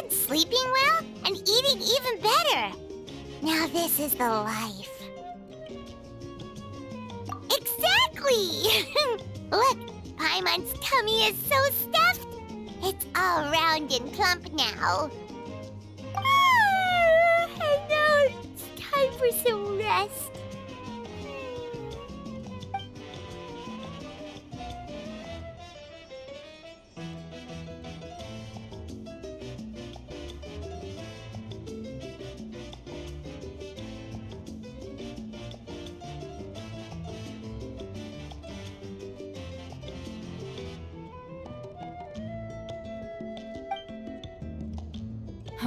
Sleeping well and eating even better. Now this is the life. Exactly! Look, Paimon's tummy is so stuffed. It's all round and plump now. And now it's time for some rest.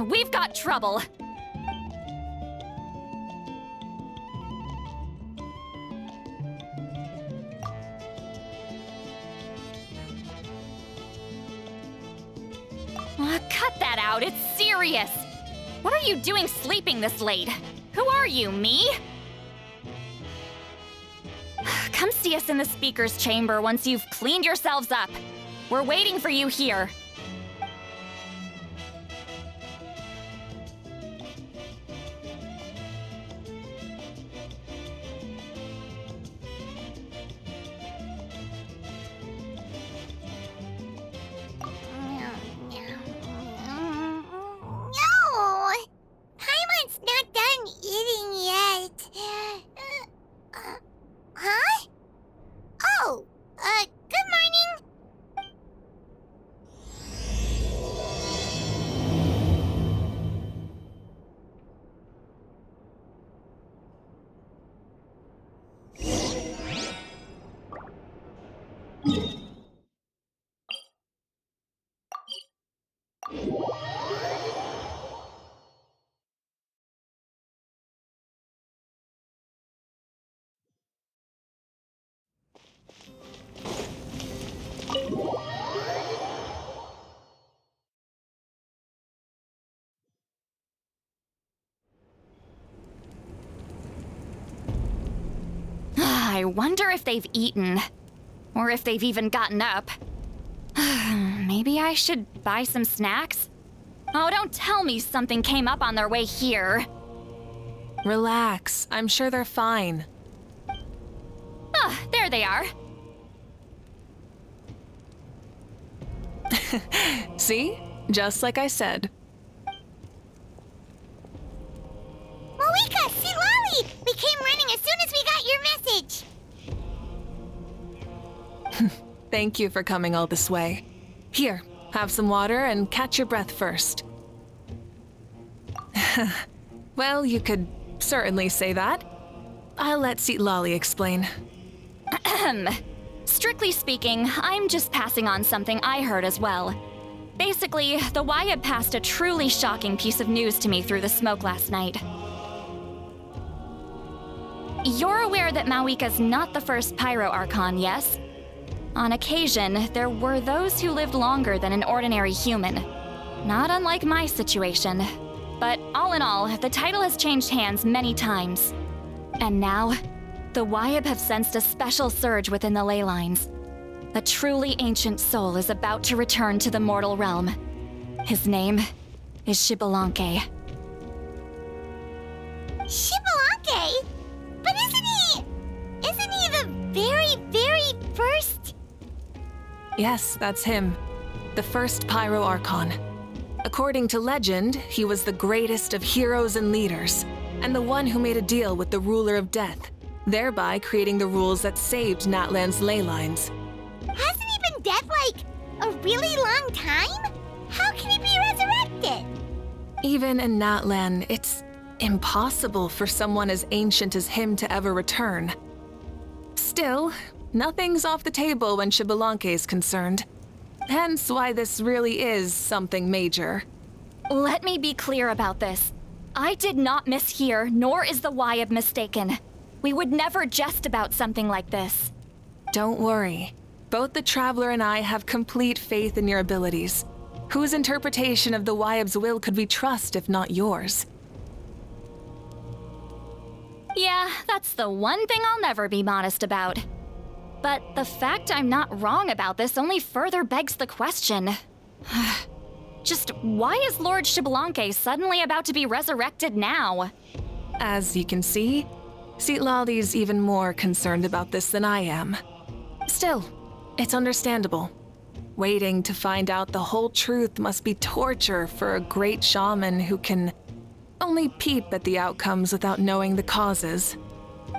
We've got trouble. Cut that out, it's serious. What are you doing sleeping this late? Who are you, me? Come see us in the speaker's chamber once you've cleaned yourselves up. We're waiting for you here. I wonder if they've eaten. Or if they've even gotten up. Maybe I should buy some snacks? Oh, don't tell me something came up on their way here. Relax. I'm sure they're fine. Ah, there they are. See? Just like I said. Mavuika, see Lolly! We came running as soon as we got your message. Thank you for coming all this way. Here, have some water and catch your breath first. Well, you could certainly say that. I'll let Seat Lolly explain. Strictly speaking, I'm just passing on something I heard as well. Basically, the Wyatt passed a truly shocking piece of news to me through the smoke last night. You're aware that Mavuika's not the first Pyro Archon, yes? On occasion, there were those who lived longer than an ordinary human. Not unlike my situation. But all in all, the title has changed hands many times. And now, the Wyatt have sensed a special surge within the ley lines. A truly ancient soul is about to return to the mortal realm. His name is Xbalanque. Xbalanque? But isn't he the very, very first? Yes, that's him. The first Pyro Archon. According to legend, he was the greatest of heroes and leaders, and the one who made a deal with the ruler of death, thereby creating the rules that saved Natlan's ley lines. Hasn't he been dead like a really long time? How can he be resurrected? Even in Natlan, it's impossible for someone as ancient as him to ever return. Still, nothing's off the table when Xbalanque is concerned. Hence why this really is something major. Let me be clear about this. I did not mishear, nor is the Wyab mistaken. We would never jest about something like this. Don't worry. Both the Traveler and I have complete faith in your abilities. Whose interpretation of the Wyab's will could we trust if not yours? Yeah, that's the one thing I'll never be modest about. But the fact I'm not wrong about this only further begs the question. Just why is Lord Xbalanque suddenly about to be resurrected now? As you can see, Citlali's even more concerned about this than I am. Still, it's understandable. Waiting to find out the whole truth must be torture for a great shaman who can only peep at the outcomes without knowing the causes.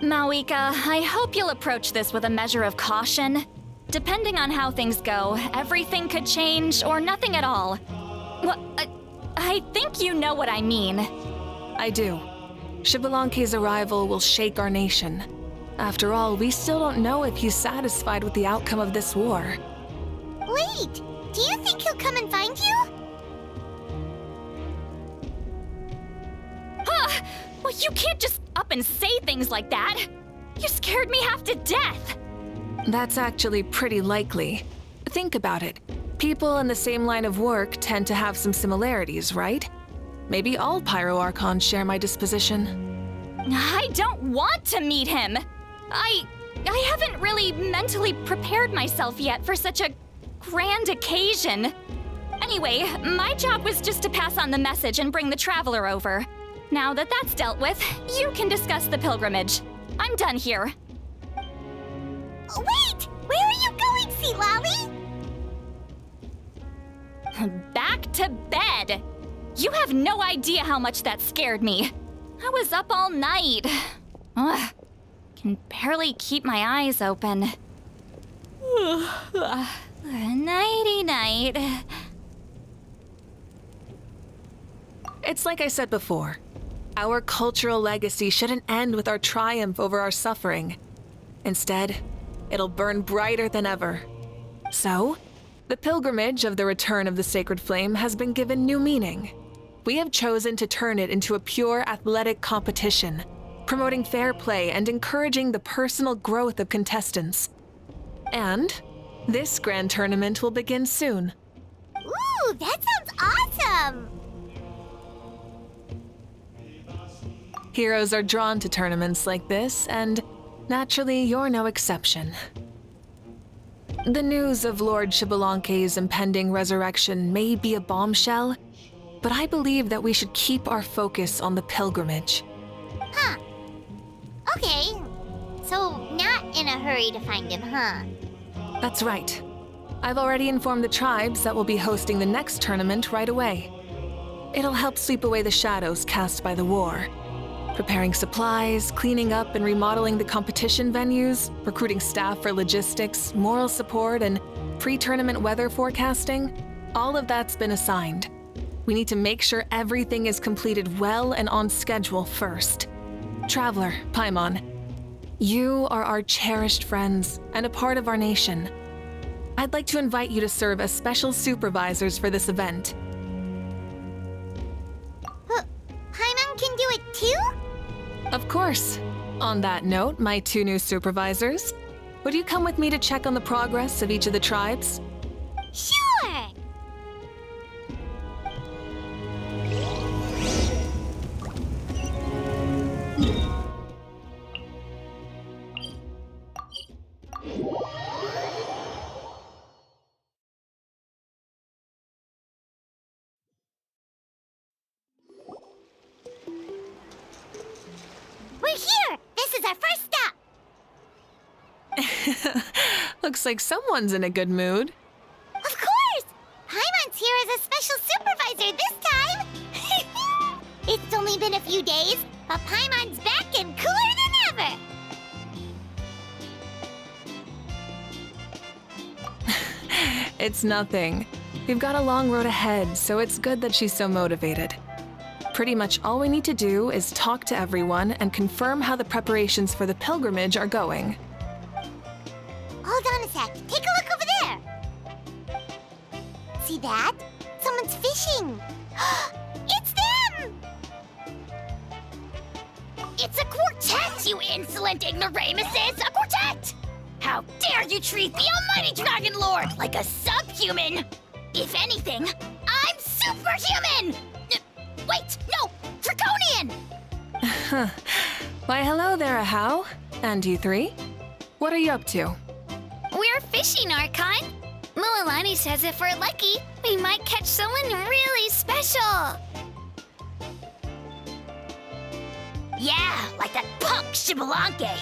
Mavuika, I hope you'll approach this with a measure of caution. Depending on how things go, everything could change or nothing at all. Well, I think you know what I mean. I do. Xbalanque's arrival will shake our nation. After all, we still don't know if he's satisfied with the outcome of this war. Wait, do you think he'll come and find you? Huh! Well, you can't just up and say things like that. You scared me half to death. That's actually pretty likely. Think about it. People in the same line of work tend to have some similarities, right? Maybe all Pyro Archons share my disposition. I don't want to meet him. I haven't really mentally prepared myself yet for such a grand occasion. Anyway, my job was just to pass on the message and bring the Traveler over. Now that that's dealt with, you can discuss the pilgrimage. I'm done here. Wait! Where are you going, Citlali? Back to bed! You have no idea how much that scared me. I was up all night. Ugh, can barely keep my eyes open. Nighty-night. It's like I said before. Our cultural legacy shouldn't end with our triumph over our suffering. Instead, it'll burn brighter than ever. So, the pilgrimage of the return of the Sacred Flame has been given new meaning. We have chosen to turn it into a pure athletic competition, promoting fair play and encouraging the personal growth of contestants. And this grand tournament will begin soon. Ooh, that sounds awesome! Heroes are drawn to tournaments like this, and naturally, you're no exception. The news of Lord Xbalanque's impending resurrection may be a bombshell, but I believe that we should keep our focus on the pilgrimage. Huh. Okay. So, not in a hurry to find him, huh? That's right. I've already informed the tribes that we'll be hosting the next tournament right away. It'll help sweep away the shadows cast by the war. Preparing supplies, cleaning up and remodeling the competition venues, recruiting staff for logistics, moral support, and pre-tournament weather forecasting, all of that's been assigned. We need to make sure everything is completed well and on schedule first. Traveler, Paimon, you are our cherished friends and a part of our nation. I'd like to invite you to serve as special supervisors for this event. Paimon can do it too? Of course. On that note, my two new supervisors, would you come with me to check on the progress of each of the tribes? Sure! We're here! This is our first stop! Looks like someone's in a good mood. Of course! Paimon's here as a special supervisor this been a few days, but Paimon's back and cooler than ever. It's nothing. We've got a long road ahead, so it's good that she's so motivated. Pretty much all we need to do is talk to everyone and confirm how the preparations for the pilgrimage are going. Hold on a sec. Take a look over there. See that? Someone's fishing. It's them! It's a quartet, you insolent ignoramuses! A quartet! How dare you treat the almighty Dragon Lord like a subhuman! If anything, I'm superhuman! Wait, no! Draconian! Why, hello there, Ahau. And you three? What are you up to? We're fishing, Archon. Mualani says if we're lucky, we might catch someone really special. Yeah, like that punk Shibalanke.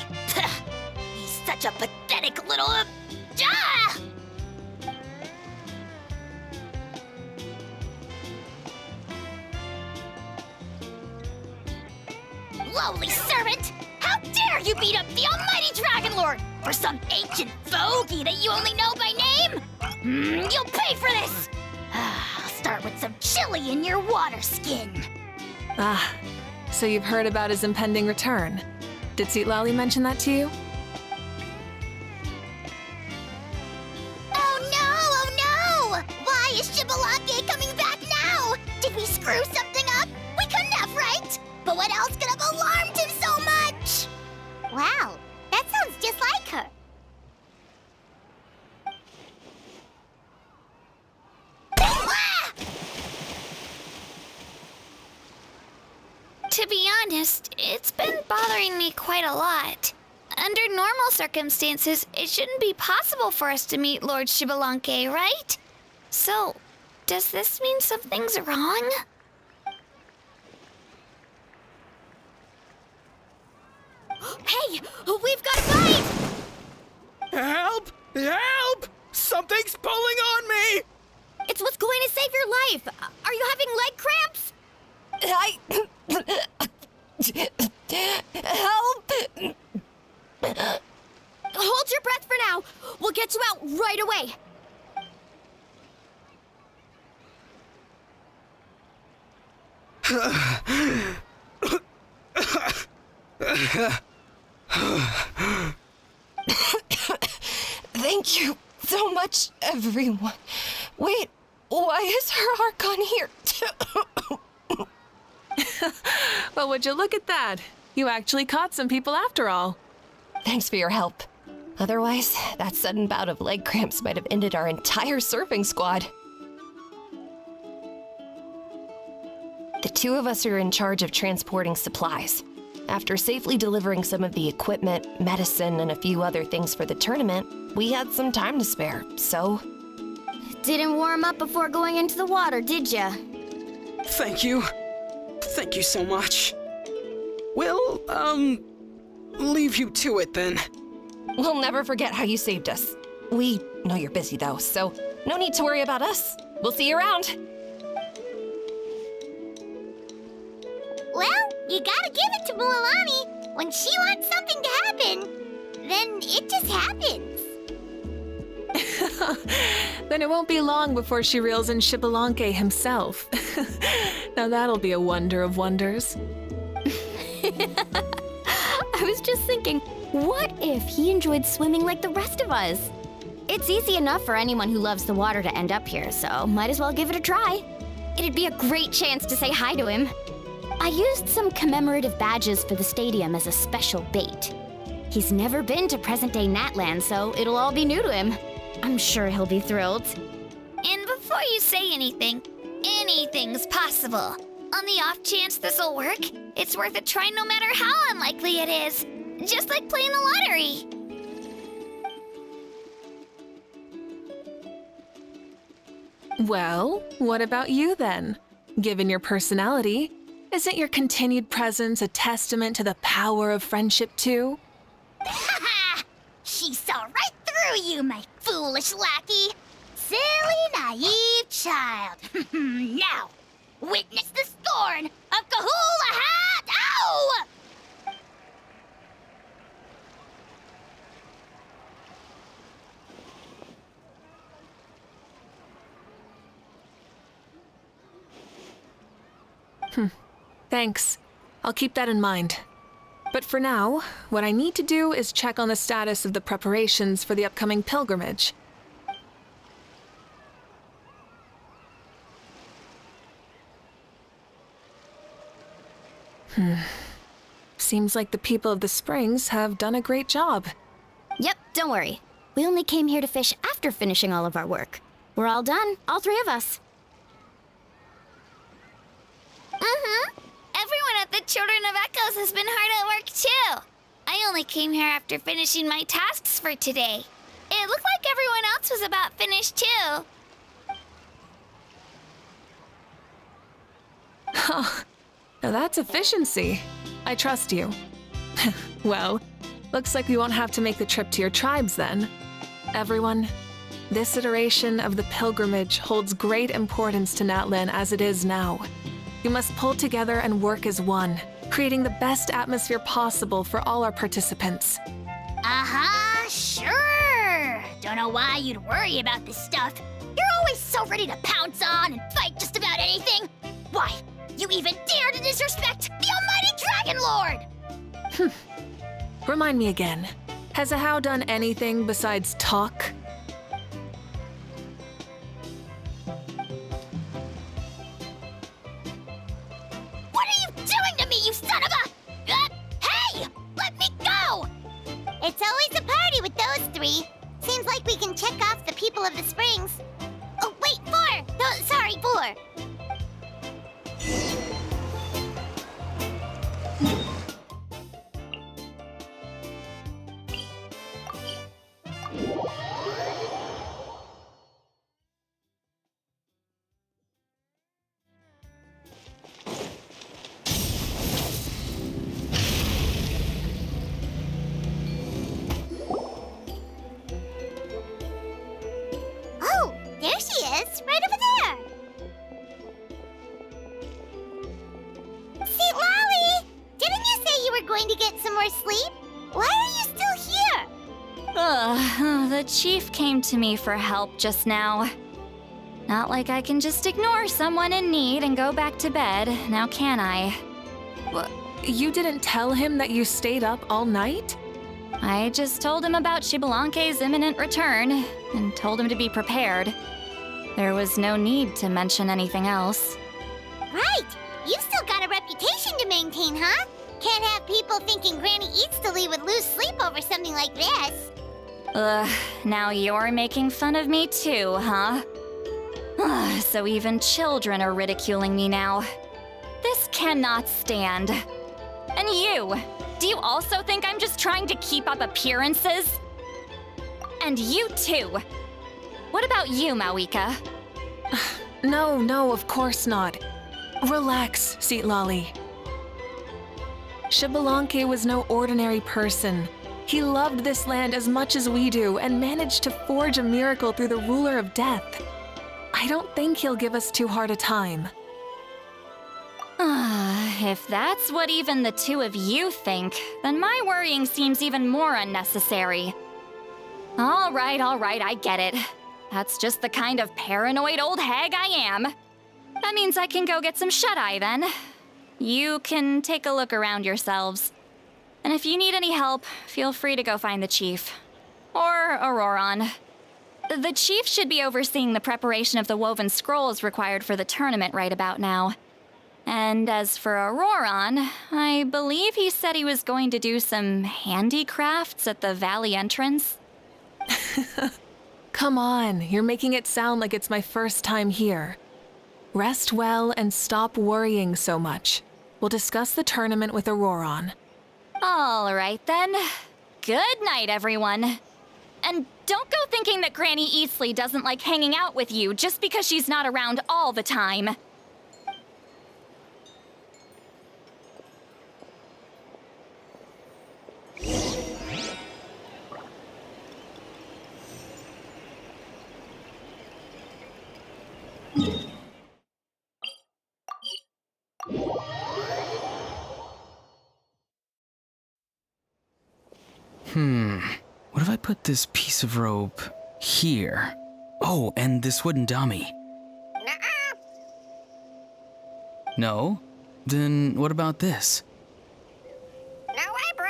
He's such a pathetic little... Ah! Lowly servant! How dare you beat up the almighty Dragon Lord for some ancient fogey that you only know by name? You'll pay for this! I'll start with some chili in your water skin. Ah, so you've heard about his impending return. Did Seatlali mention that to you? Oh no! Why is Shibalake coming back now? Did we screw something up? We couldn't have, right? But what else could have alarmed him so much? Wow, that sounds just like her. Ah! To be honest, it's been bothering me quite a lot. Under normal circumstances, it shouldn't be possible for us to meet Lord Shibalanke, right? So, does this mean something's wrong? Hey, we've got a bite! Help! Help! Something's pulling on me! It's what's going to save your life. Are you having leg cramps? Help! Hold your breath for now. We'll get you out right away. Thank you so much, everyone. Wait, why is her Archon here? Well, would you look at that? You actually caught some people after all. Thanks for your help. Otherwise, that sudden bout of leg cramps might have ended our entire surfing squad. The two of us are in charge of transporting supplies. After safely delivering some of the equipment, medicine, and a few other things for the tournament, we had some time to spare, so... Didn't warm up before going into the water, did ya? Thank you. Thank you so much. We'll, leave you to it then. We'll never forget how you saved us. We know you're busy, though, so no need to worry about us. We'll see you around. Well, you gotta give it to Mualani. When she wants something to happen, then it just happens. Then it won't be long before she reels in Shibalanke himself. Now that'll be a wonder of wonders. I was just thinking, what if he enjoyed swimming like the rest of us? It's easy enough for anyone who loves the water to end up here, so might as well give it a try. It'd be a great chance to say hi to him. I used some commemorative badges for the stadium as a special bait. He's never been to present-day Natland, so it'll all be new to him. I'm sure he'll be thrilled. And before you say anything, anything's possible. On the off chance this'll work, it's worth a try no matter how unlikely it is. Just like playing the lottery. Well, what about you then? Given your personality, isn't your continued presence a testament to the power of friendship too? Ha ha! She saw right through you, my foolish lackey. Silly, naive child. Now, Witness the scorn of Kahula Hat! Ow! Thanks. I'll keep that in mind. But for now, what I need to do is check on the status of the preparations for the upcoming pilgrimage. Seems like the people of the Springs have done a great job. Yep, don't worry. We only came here to fish after finishing all of our work. We're all done, all three of us. Everyone at the Children of Echoes has been hard at work too. I only came here after finishing my tasks for today. It looked like everyone else was about finished too. Now that's efficiency. I trust you. Well, looks like we won't have to make the trip to your tribes then. Everyone, this iteration of the pilgrimage holds great importance to Natlin as it is now. We must pull together and work as one, creating the best atmosphere possible for all our participants. Sure. Don't know why you'd worry about this stuff. You're always so ready to pounce on and fight just about anything. Why, you even dare to disrespect the almighty Dragon Lord! Remind me again, has Ahau done anything besides talk? What are you doing to me, you son of a... hey! Let me go! It's always a party with those three. Seems like we can check off the people of the Springs. Oh, wait, four! Oh, sorry, four. Oh, there she is, right over there. See, Lolly, didn't you say you were going to get some more sleep? Why are you still here? The chief came to me for help just now. Not like I can just ignore someone in need and go back to bed, now can I? You didn't tell him that you stayed up all night? I just told him about Xibalanque's imminent return, and told him to be prepared. There was no need to mention anything else. Right, you've still got a reputation to maintain, huh? Can't have people thinking Granny Eatsterly would lose sleep over something like this. Now you're making fun of me too, huh? So even children are ridiculing me now. This cannot stand. And you, do you also think I'm just trying to keep up appearances? And you too. What about you, Mavuika? No, of course not. Relax, Seatlolly. Xibalanque was no ordinary person. He loved this land as much as we do and managed to forge a miracle through the ruler of death. I don't think he'll give us too hard a time. If that's what even the two of you think, then my worrying seems even more unnecessary. All right, I get it. That's just the kind of paranoid old hag I am. That means I can go get some shut-eye then. You can take a look around yourselves. And if you need any help, feel free to go find the chief. Or Auroron. The chief should be overseeing the preparation of the woven scrolls required for the tournament right about now. And as for Auroron, I believe he said he was going to do some handicrafts at the valley entrance. Come on, you're making it sound like it's my first time here. Rest well and stop worrying so much. We'll discuss the tournament with Auroron. All right then. Good night, everyone. And don't go thinking that Granny Eastleigh doesn't like hanging out with you just because she's not around all the time. put this piece of rope here. Oh, and this wooden dummy. Nuh-uh. No? Then what about this? No way, bro.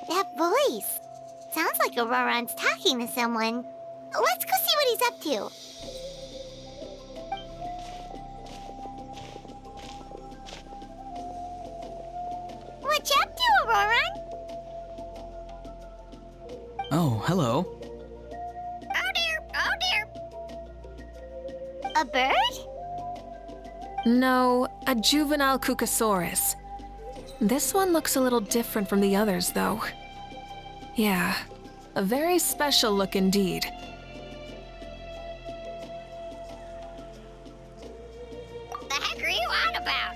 That voice. Sounds like Auroron's talking to someone. Let's go see what he's up to. What you up to, Auroron? Oh, hello. Oh dear, oh dear. A bird? No, a juvenile Cucasaurus. This one looks a little different from the others, though. Yeah, a very special look indeed. The heck are you on about?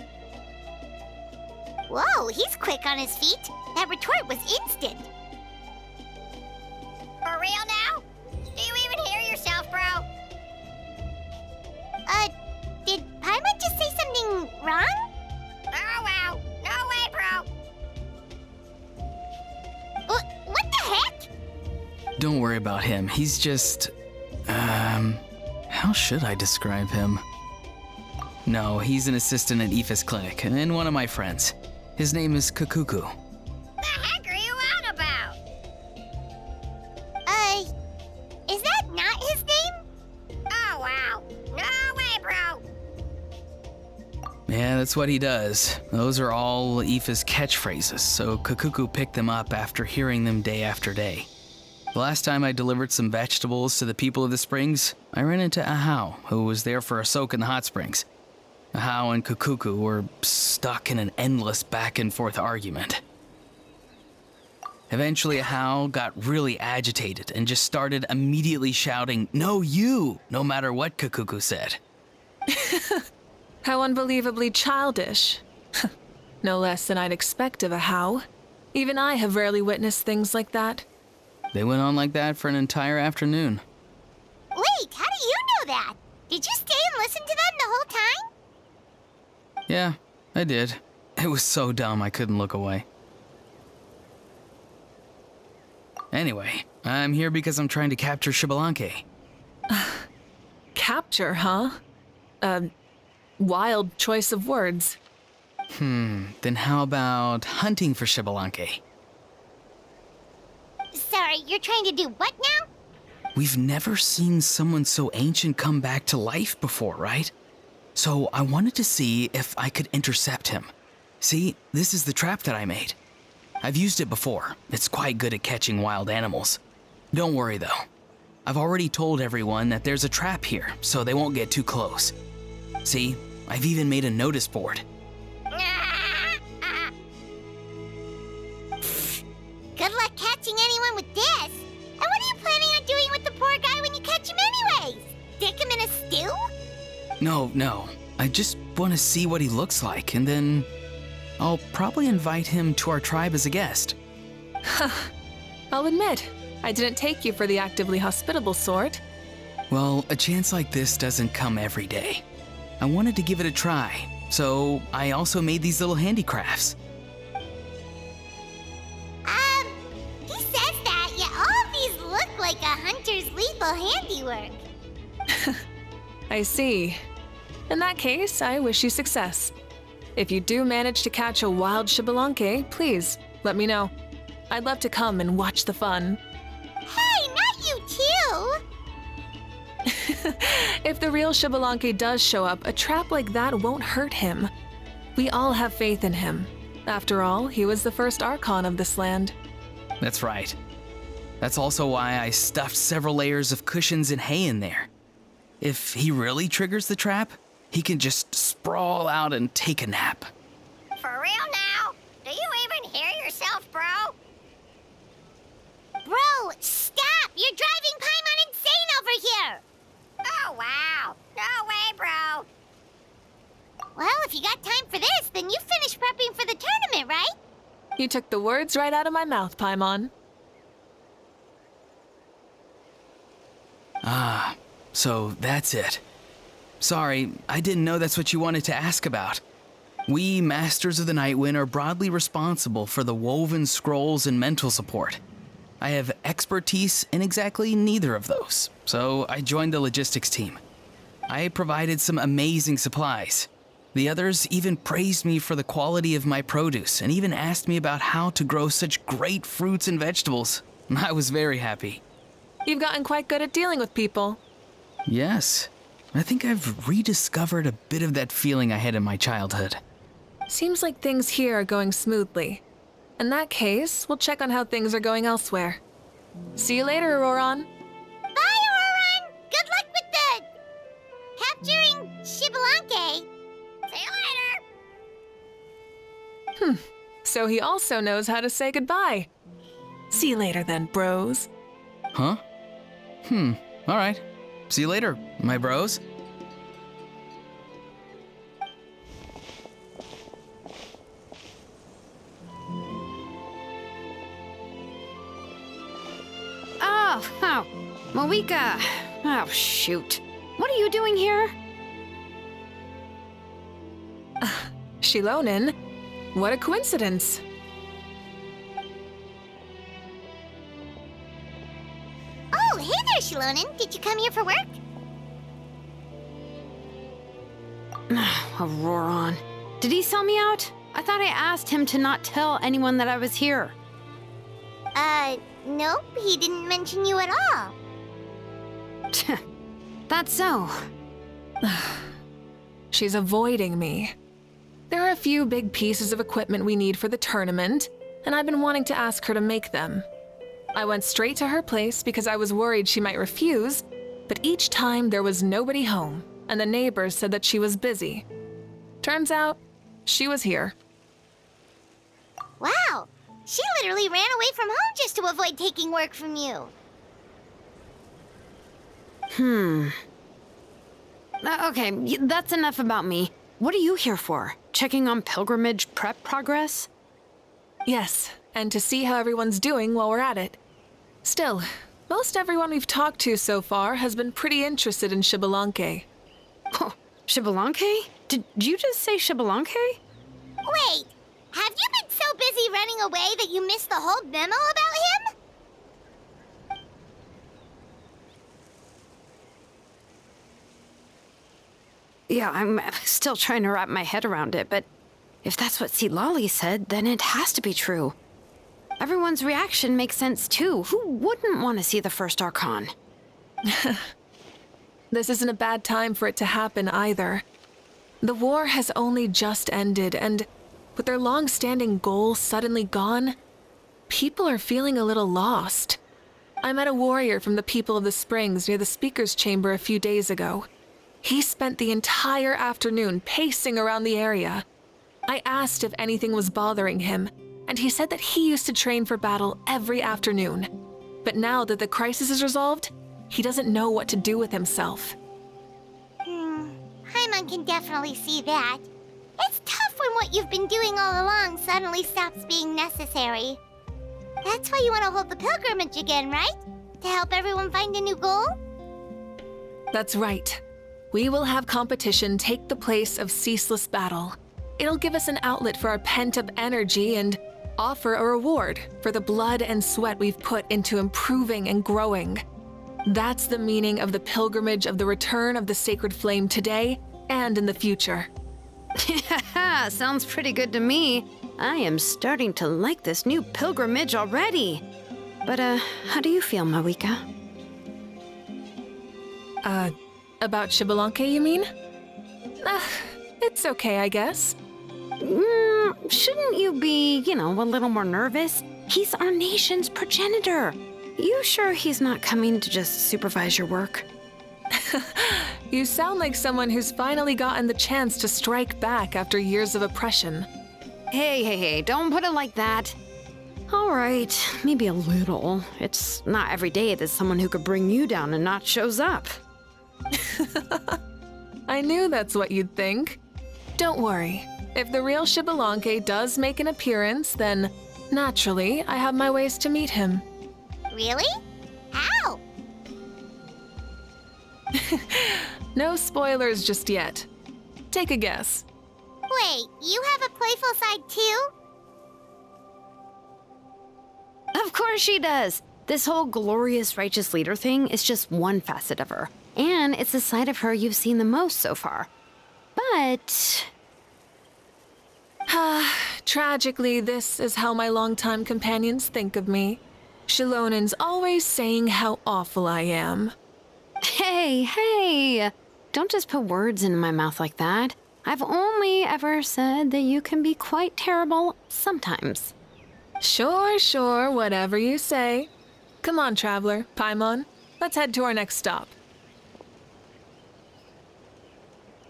Whoa, he's quick on his feet. That retort was instant. For real now? Do you even hear yourself, bro? Did Paimon just say something wrong? Oh wow, no way, bro. What the heck? Don't worry about him. He's just... how should I describe him? No, he's an assistant at Aoife's clinic, and one of my friends. His name is Kakuku. The heck are you on about? Is that not his name? Oh wow, no way, bro. Yeah, that's what he does. Those are all Aoife's catchphrases, so Kakuku picked them up after hearing them day after day. The last time I delivered some vegetables to the people of the springs, I ran into Ahau, who was there for a soak in the hot springs. Ahau and Kakuku were stuck in an endless back-and-forth argument. Eventually, Ahau got really agitated and just started immediately shouting, "No, you!" no matter what Kakuku said. How unbelievably childish. No less than I'd expect of a how. Even I have rarely witnessed things like that. They went on like that for an entire afternoon. Wait, how do you know that? Did you stay and listen to them the whole time? Yeah, I did. It was so dumb I couldn't look away. Anyway, I'm here because I'm trying to capture Xbalanque. Capture, huh? Wild choice of words. Then how about hunting for Xbalanque? Sorry, you're trying to do what now? We've never seen someone so ancient come back to life before, right? So I wanted to see if I could intercept him. See, this is the trap that I made. I've used it before. It's quite good at catching wild animals. Don't worry though. I've already told everyone that there's a trap here, so they won't get too close. See, I've even made a notice board. Good luck catching anyone with this. And what are you planning on doing with the poor guy when you catch him anyways? Stick him in a stew? No. I just want to see what he looks like, and then I'll probably invite him to our tribe as a guest. I'll admit, I didn't take you for the actively hospitable sort. Well, a chance like this doesn't come every day. I wanted to give it a try, so I also made these little handicrafts. He says that, yet all of these look like a hunter's lethal handiwork. I see. In that case, I wish you success. If you do manage to catch a wild Xbalanque, please let me know. I'd love to come and watch the fun. Hey, not you too! If the real Xbalanque does show up, a trap like that won't hurt him. We all have faith in him. After all, he was the first Archon of this land. That's right. That's also why I stuffed several layers of cushions and hay in there. If he really triggers the trap, he can just sprawl out and take a nap. For real now? Do you even hear yourself, bro? Bro, stop! You're driving Paimon insane over here! Oh wow, no way, bro. Well, if you got time for this, then you finished prepping for the tournament, right? You took the words right out of my mouth, Paimon. Ah, so that's it. Sorry, I didn't know that's what you wanted to ask about. We Masters of the Nightwind are broadly responsible for the woven scrolls and mental support. I have expertise in exactly neither of those, so I joined the logistics team. I provided some amazing supplies. The others even praised me for the quality of my produce and even asked me about how to grow such great fruits and vegetables. I was very happy. You've gotten quite good at dealing with people. Yes, I think I've rediscovered a bit of that feeling I had in my childhood. Seems like things here are going smoothly. In that case, we'll check on how things are going elsewhere. See you later, Auroron. Bye, Auroron! Good luck with the... capturing Shibalanke. See you later! So he also knows how to say goodbye. See you later then, bros. Huh? Alright. See you later, my bros. Oh, Mavuika. Oh, shoot. What are you doing here? Shilonin? What a coincidence. Oh, hey there, Shilonin. Did you come here for work? Auroron. Did he sell me out? I thought I asked him to not tell anyone that I was here. Nope. He didn't mention you at all. That's so. She's avoiding me. There are a few big pieces of equipment we need for the tournament, and I've been wanting to ask her to make them. I went straight to her place because I was worried she might refuse, but each time there was nobody home, and the neighbors said that she was busy. Turns out, she was here. Wow. She literally ran away from home just to avoid taking work from you. Okay, that's enough about me. What are you here for? Checking on pilgrimage prep progress? Yes, and to see how everyone's doing while we're at it. Still, most everyone we've talked to so far has been pretty interested in Shibalanke. Oh, Shibalanke? Did you just say Shibalanke? Wait, have you been so busy running away that you missed the whole memo about him? Yeah, I'm still trying to wrap my head around it, but if that's what Lolly said, then it has to be true. Everyone's reaction makes sense too. Who wouldn't want to see the first Archon? This isn't a bad time for it to happen either. The war has only just ended, and with their long-standing goal suddenly gone, people are feeling a little lost. I met a warrior from the People of the Springs near the Speaker's Chamber a few days ago. He spent the entire afternoon pacing around the area. I asked if anything was bothering him, and he said that he used to train for battle every afternoon. But now that the crisis is resolved, he doesn't know what to do with himself. Paimon can definitely see that. It's tough when what you've been doing all along suddenly stops being necessary. That's why you want to hold the pilgrimage again, right? To help everyone find a new goal? That's right. We will have competition take the place of ceaseless battle. It'll give us an outlet for our pent-up energy and offer a reward for the blood and sweat we've put into improving and growing. That's the meaning of the pilgrimage of the return of the sacred flame today and in the future. Yeah, sounds pretty good to me. I am starting to like this new pilgrimage already. But, how do you feel, Mavuika? About Shibalanke, you mean? It's okay, I guess. Shouldn't you be, a little more nervous? He's our nation's progenitor. You sure he's not coming to just supervise your work? You sound like someone who's finally gotten the chance to strike back after years of oppression. Hey, don't put it like that. All right, maybe a little. It's not every day that someone who could bring you down a notch shows up. I knew that's what you'd think. Don't worry. If the real Shibalanke does make an appearance, then naturally I have my ways to meet him. Really? How? No spoilers just yet. Take a guess. Wait, you have a playful side too? Of course she does. This whole glorious righteous leader thing is just one facet of her. And it's the side of her you've seen the most so far. But... Tragically, this is how my longtime companions think of me. Shilonin's always saying how awful I am. Hey! Don't just put words in my mouth like that. I've only ever said that you can be quite terrible sometimes. Sure, whatever you say. Come on, Traveler, Paimon. Let's head to our next stop.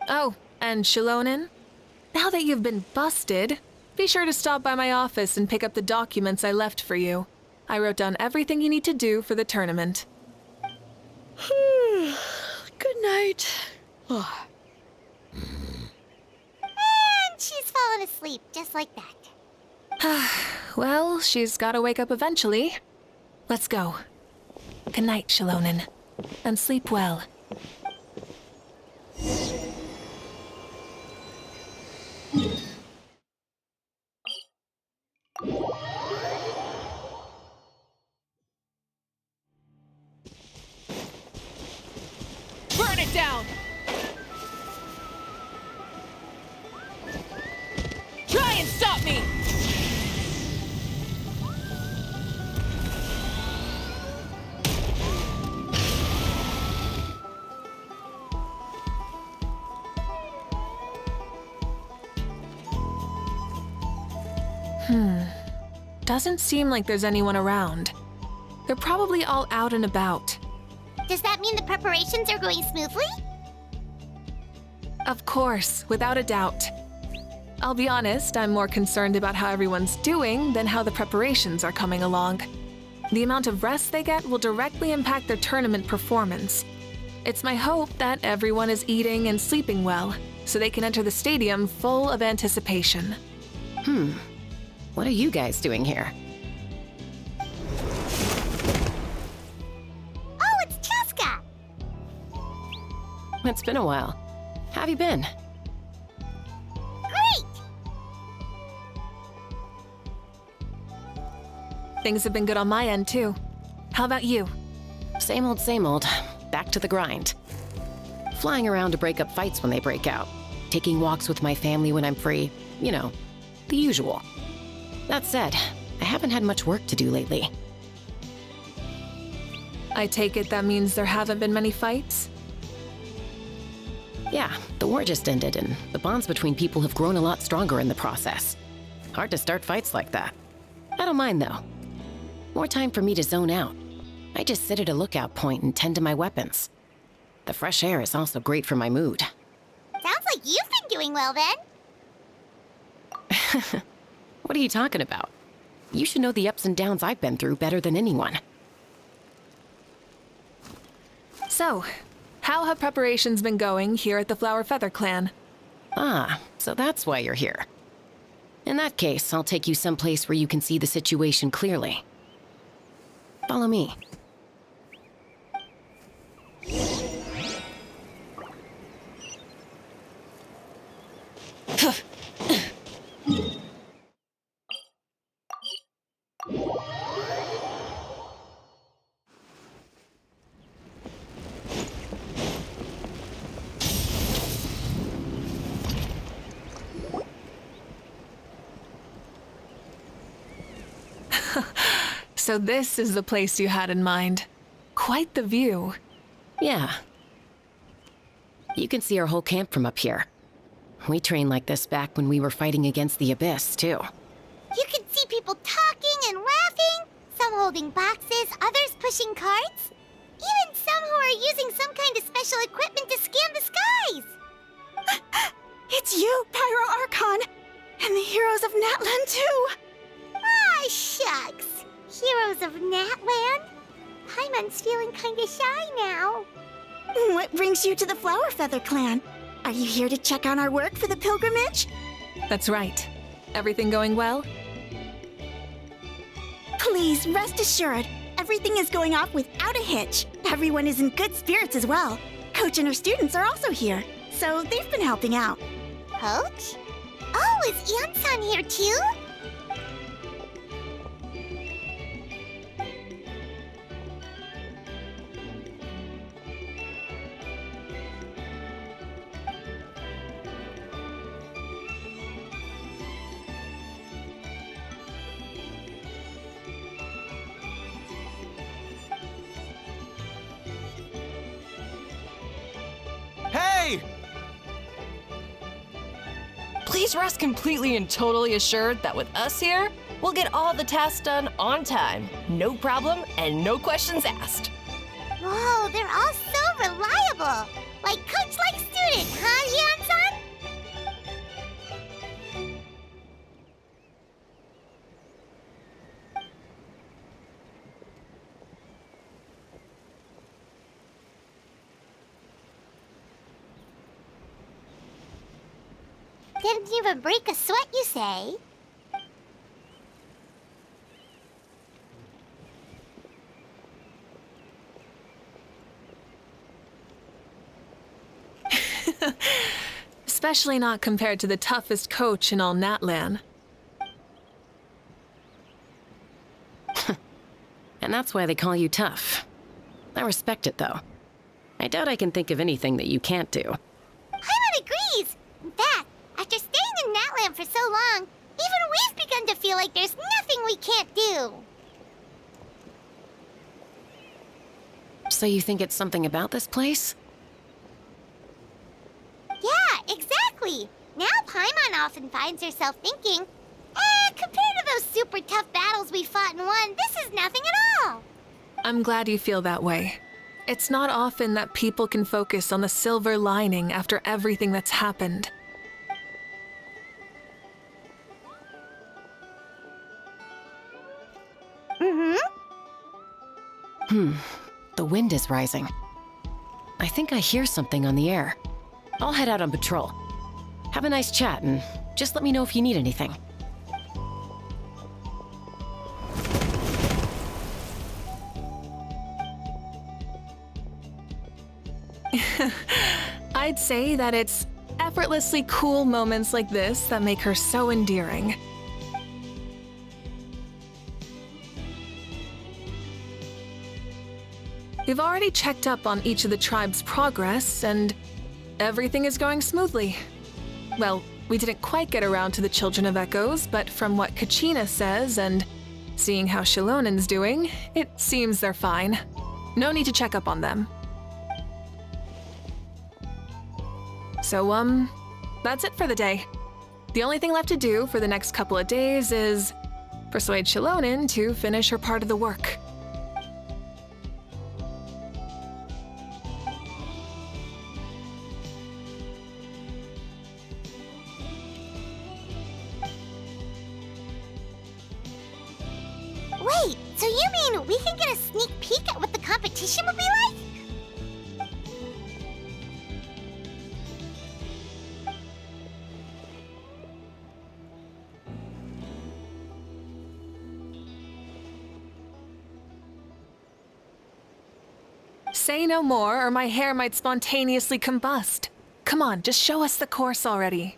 Oh, and Shilonin, now that you've been busted, be sure to stop by my office and pick up the documents I left for you. I wrote down everything you need to do for the tournament. Good night. And she's fallen asleep, just like that. Well, she's gotta wake up eventually. Let's go. Good night, Shilonin. And sleep well. Burn it down! Try and stop me! Doesn't seem like there's anyone around. They're probably all out and about. Does that mean the preparations are going smoothly? Of course, without a doubt. I'll be honest, I'm more concerned about how everyone's doing than how the preparations are coming along. The amount of rest they get will directly impact their tournament performance. It's my hope that everyone is eating and sleeping well, so they can enter the stadium full of anticipation. What are you guys doing here? Oh, it's Cheska! It's been a while. How have you been? Great! Things have been good on my end, too. How about you? Same old, back to the grind. Flying around to break up fights when they break out. Taking walks with my family when I'm free. You know, the usual. That said, I haven't had much work to do lately. I take it that means there haven't been many fights? Yeah, the war just ended, and the bonds between people have grown a lot stronger in the process. Hard to start fights like that. I don't mind, though. More time for me to zone out. I just sit at a lookout point and tend to my weapons. The fresh air is also great for my mood. Sounds like you've been doing well, then. What are you talking about? You should know the ups and downs I've been through better than anyone. So, how have preparations been going here at the Flower Feather Clan? Ah, so that's why you're here. In that case, I'll take you someplace where you can see the situation clearly. Follow me. So this is the place you had in mind. Quite the view. Yeah. You can see our whole camp from up here. We trained like this back when we were fighting against the Abyss, too. You can see people talking and laughing, some holding boxes, others pushing carts. Even some who are using some kind of special equipment to scan the skies. It's you, Pyro Archon, and the heroes of Natlan too. Ah, shucks. Heroes of Natlan? Paimon's feeling kinda shy now. What brings you to the Flower Feather Clan? Are you here to check on our work for the pilgrimage? That's right. Everything going well? Please, rest assured, everything is going off without a hitch. Everyone is in good spirits as well. Coach and her students are also here, so they've been helping out. Coach? Oh, is Eon-san here too? Hey! Please rest completely and totally assured that with us here, we'll get all the tasks done on time. No problem and no questions asked. Whoa, they're all so reliable. Like coach like student, huh, Eon-san? Didn't even break a sweat, you say? Especially not compared to the toughest coach in all Natlan. And that's why they call you tough. I respect it, though. I doubt I can think of anything that you can't do. Paimon agrees! In fact, after staying in Natlan for so long, even we've begun to feel like there's nothing we can't do. So you think it's something about this place? Yeah, exactly! Now Paimon often finds herself thinking, compared to those super tough battles we fought and won, this is nothing at all! I'm glad you feel that way. It's not often that people can focus on the silver lining after everything that's happened. The wind is rising. I think I hear something on the air. I'll head out on patrol. Have a nice chat and just let me know if you need anything. I'd say that it's effortlessly cool moments like this that make her so endearing. We've already checked up on each of the tribe's progress, and everything is going smoothly. Well, we didn't quite get around to the Children of Echoes, but from what Kachina says and seeing how Shilonen's doing, it seems they're fine. No need to check up on them. So, that's it for the day. The only thing left to do for the next couple of days is persuade Shilonen to finish her part of the work. Wait, so you mean we can get a sneak peek at what the competition will be like? Say no more, or my hair might spontaneously combust. Come on, just show us the course already.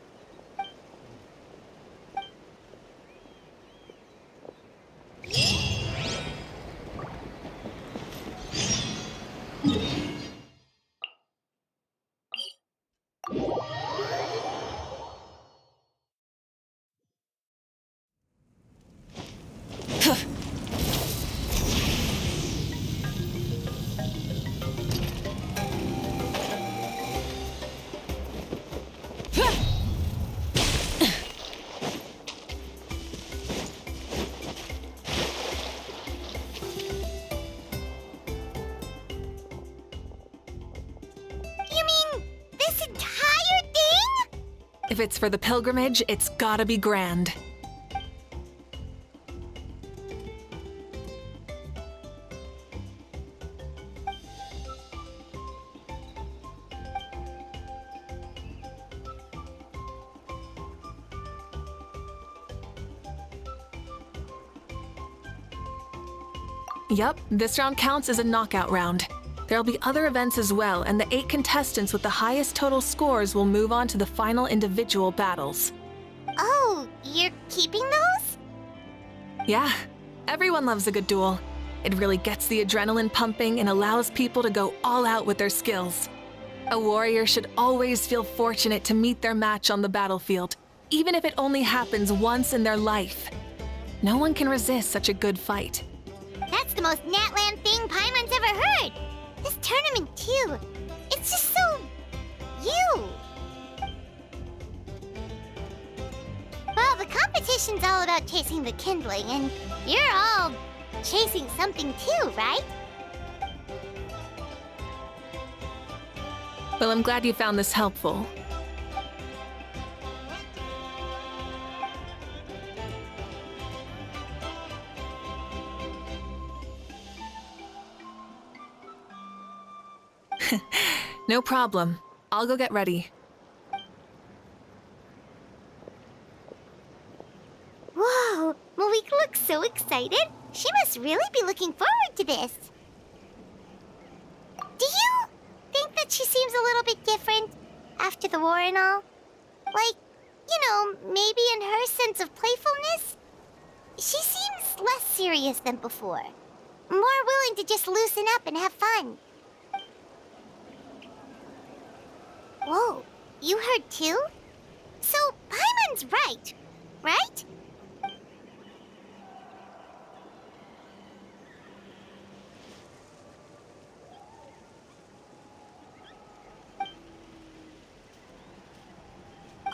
You mean this entire thing? If it's for the pilgrimage, it's gotta be grand. Yup, this round counts as a knockout round. There'll be other events as well, and the 8 contestants with the highest total scores will move on to the final individual battles. Oh, you're keeping those? Yeah, everyone loves a good duel. It really gets the adrenaline pumping and allows people to go all out with their skills. A warrior should always feel fortunate to meet their match on the battlefield, even if it only happens once in their life. No one can resist such a good fight. That's the most Natland thing Paimon's ever heard. This tournament, too. It's just so... you. Well, the competition's all about chasing the kindling, and you're all chasing something too, right? Well, I'm glad you found this helpful. No problem. I'll go get ready. Whoa, Mavuika looks so excited. She must really be looking forward to this. Do you think that she seems a little bit different after the war and all? Like, you know, maybe in her sense of playfulness? She seems less serious than before. More willing to just loosen up and have fun. Whoa, you heard too? So, Paimon's right, right?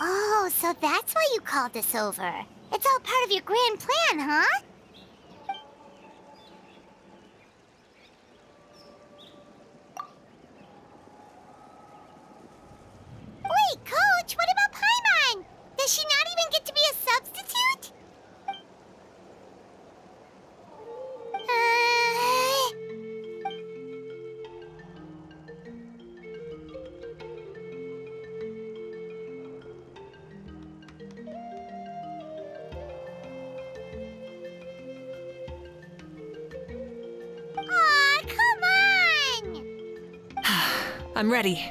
Oh, so that's why you called us over. It's all part of your grand plan, huh? Wait, Coach, what about Paimon? Does she not even get to be a substitute? Aw, come on! I'm ready.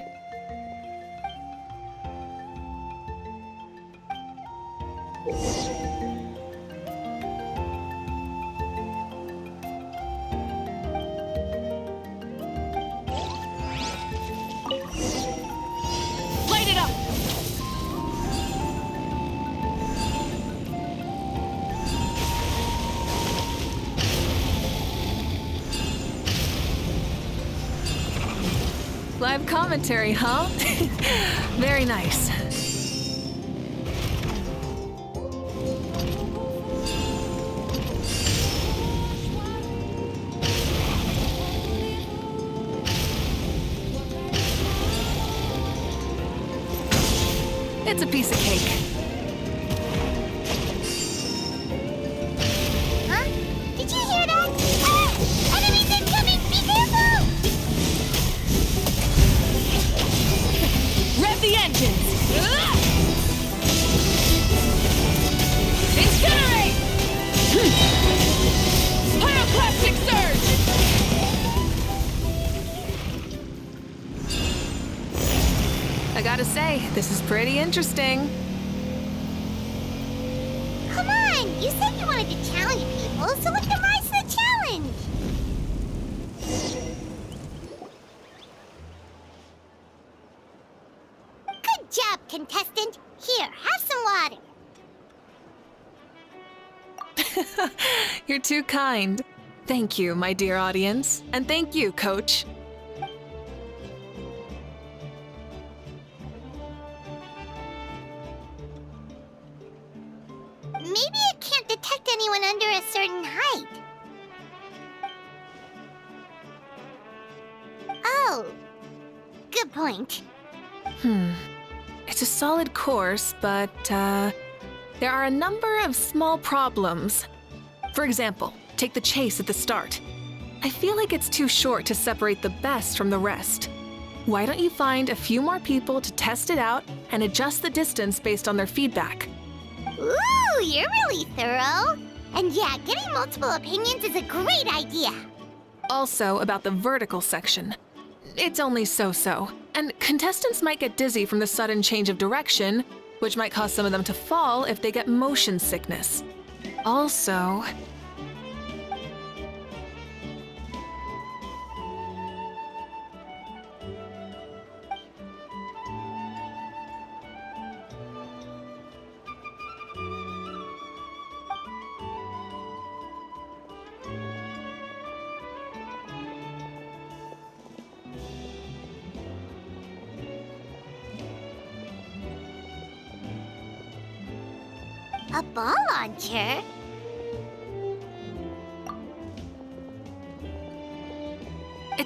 Light it up! Live commentary, huh? Very nice. It's a piece of cake. Huh? Did you hear that? Ah! Enemies incoming! Be careful! Rev the engines! Incinerate! Pyroclastic surge! I gotta say, this is pretty interesting. Come on! You said you wanted to challenge people, so let them rise to the challenge! Good job, contestant! Here, have some water! You're too kind. Thank you, my dear audience. And thank you, Coach. Maybe it can't detect anyone under a certain height. Oh, good point. It's a solid course, but, there are a number of small problems. For example, take the chase at the start. I feel like it's too short to separate the best from the rest. Why don't you find a few more people to test it out and adjust the distance based on their feedback? Ooh, you're really thorough. And yeah, getting multiple opinions is a great idea. Also, about the vertical section. It's only so-so, and contestants might get dizzy from the sudden change of direction, which might cause some of them to fall if they get motion sickness. Also, A ball launcher?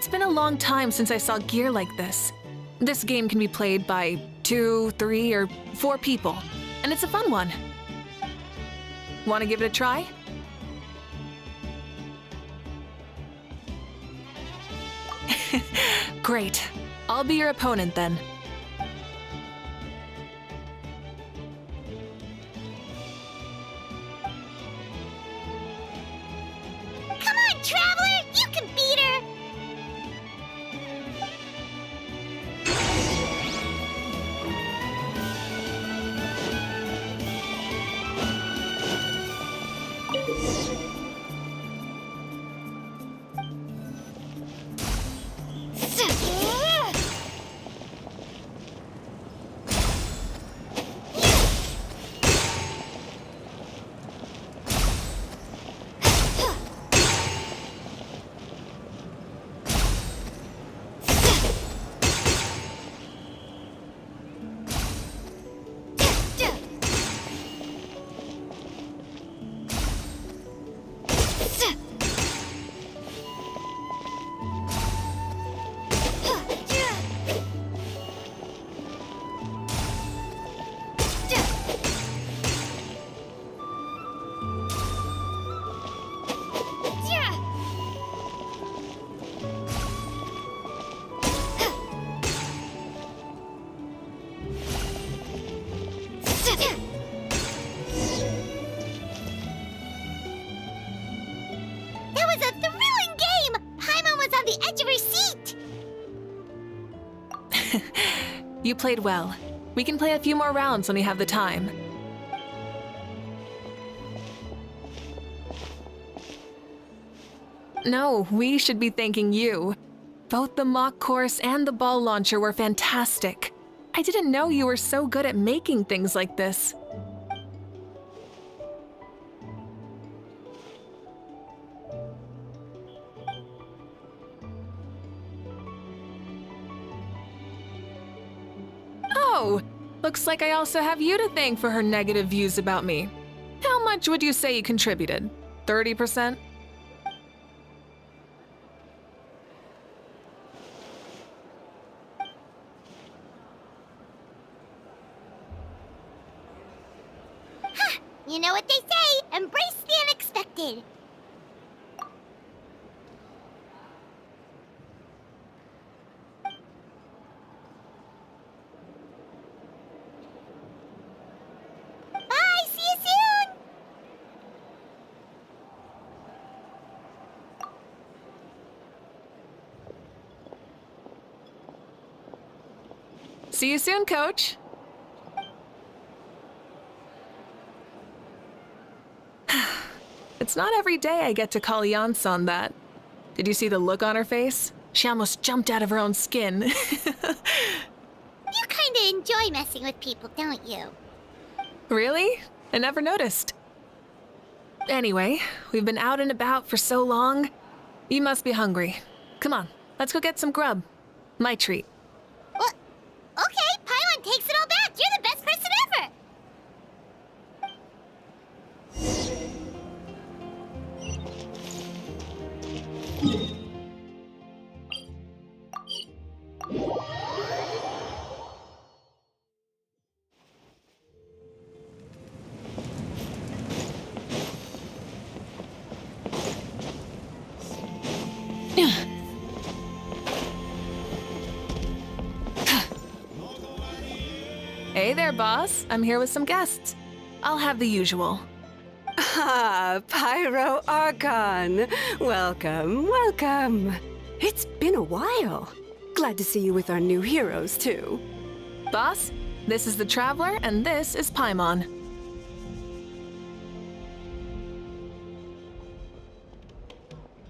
it's been a long time since I saw gear like this. This game can be played by 2, 3, or 4 people, and it's a fun one. Want to give it a try? Great. I'll be your opponent then. Come on, Traveler! You can beat her! That was a thrilling game! Paimon was on the edge of her seat! You played well. We can play a few more rounds when we have the time. No, we should be thanking you. Both the mock course and the ball launcher were fantastic. I didn't know you were so good at making things like this. Oh, looks like I also have you to thank for her negative views about me. How much would you say you contributed? 30%? You know what they say, embrace the unexpected. Bye, see you soon! See you soon, Coach. It's not every day I get to call Yance on that. Did you see the look on her face? She almost jumped out of her own skin. You kinda enjoy messing with people, don't you? Really? I never noticed. Anyway, we've been out and about for so long. You must be hungry. Come on, let's go get some grub. My treat. What? Okay, Paimon takes it all back. You're the best person ever. Hey there, boss. I'm here with some guests. I'll have the usual. Ah, Pyro Archon. Welcome, welcome. It's been a while. Glad to see you with our new heroes, too. Boss, This is the Traveler, and this is Paimon.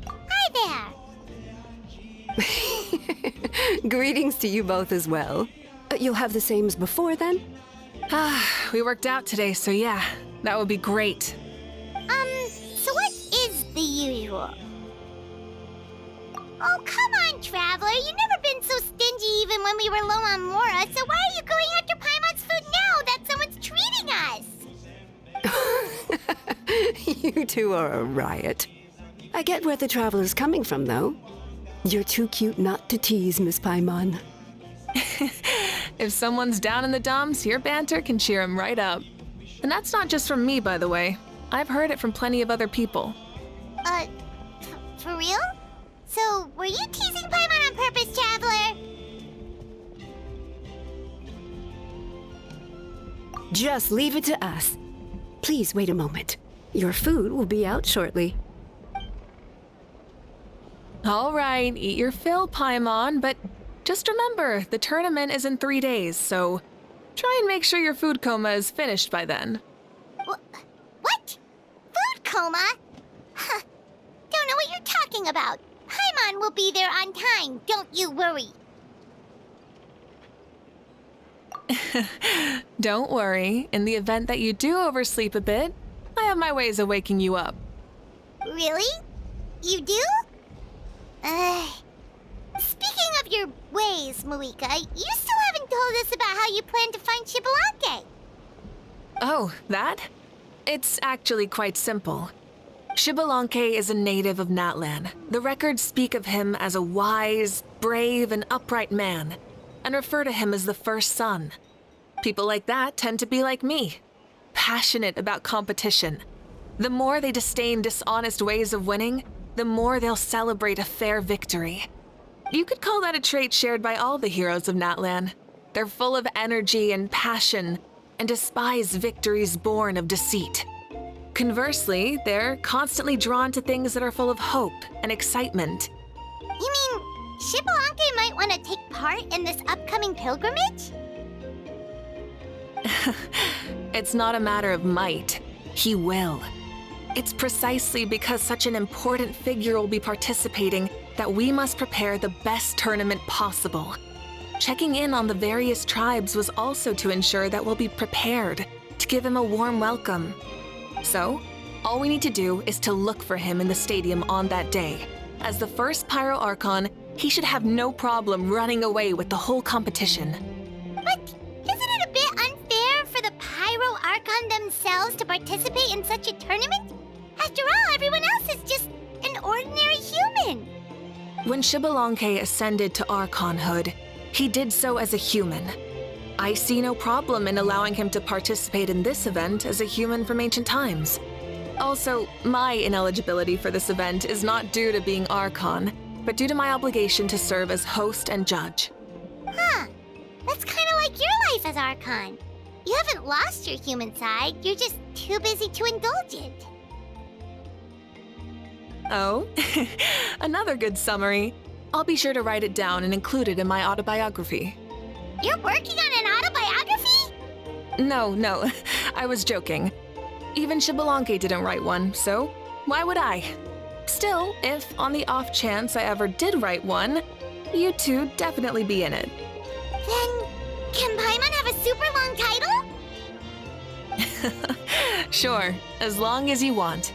Hi there. Greetings to you both as well. You'll have the same as before then? We worked out today, so yeah, that would be great. So what is the usual? Oh, come on, Traveler. You've never been so stingy even when we were low on Mora, so why are you going after Paimon's food now that someone's treating us? You two are a riot. I get where the Traveler's coming from, though. You're too cute not to tease, Miss Paimon. If someone's down in the dumps, your banter can cheer him right up. And that's not just from me, by the way. I've heard it from plenty of other people. For real? So, were you teasing Paimon on purpose, Traveler? Just leave it to us. Please wait a moment. Your food will be out shortly. All right, eat your fill, Paimon, but just remember, the tournament is in 3 days, so try and make sure your food coma is finished by then. What? Food coma? Huh. Don't know what you're talking about. Paimon will be there on time, don't you worry. Don't worry, in the event that you do oversleep a bit, I have my ways of waking you up. Really? You do? Speaking of your ways, Mavuika, you still haven't told us about how you plan to find Xbalanque. Oh, that? It's actually quite simple. Xbalanque is a native of Natlan. The records speak of him as a wise, brave, and upright man, and refer to him as the first son. People like that tend to be like me, passionate about competition. The more they disdain dishonest ways of winning, the more they'll celebrate a fair victory. You could call that a trait shared by all the heroes of Natlan. They're full of energy and passion, and despise victories born of deceit. Conversely, they're constantly drawn to things that are full of hope and excitement. You mean Xbalanque might want to take part in this upcoming pilgrimage? It's not a matter of might. He will. It's precisely because such an important figure will be participating that we must prepare the best tournament possible. Checking in on the various tribes was also to ensure that we'll be prepared to give him a warm welcome. So, all we need to do is to look for him in the stadium on that day. As the first Pyro Archon, he should have no problem running away with the whole competition. But isn't it a bit unfair for the Pyro Archon themselves to participate in such a tournament? After all, everyone else is just an ordinary human. When Xbalanque ascended to Archonhood, he did so as a human. I see no problem in allowing him to participate in this event as a human from ancient times. Also, my ineligibility for this event is not due to being Archon, but due to my obligation to serve as host and judge. Huh. That's kind of like your life as Archon. You haven't lost your human side, you're just too busy to indulge it. Oh, another good summary. I'll be sure to write it down and include it in my autobiography. You're working on an autobiography? No, I was joking. Even Xbalanque didn't write one, so why would I? Still, if on the off chance I ever did write one, you two definitely be in it. Then, can Paimon have a super long title? Sure, as long as you want.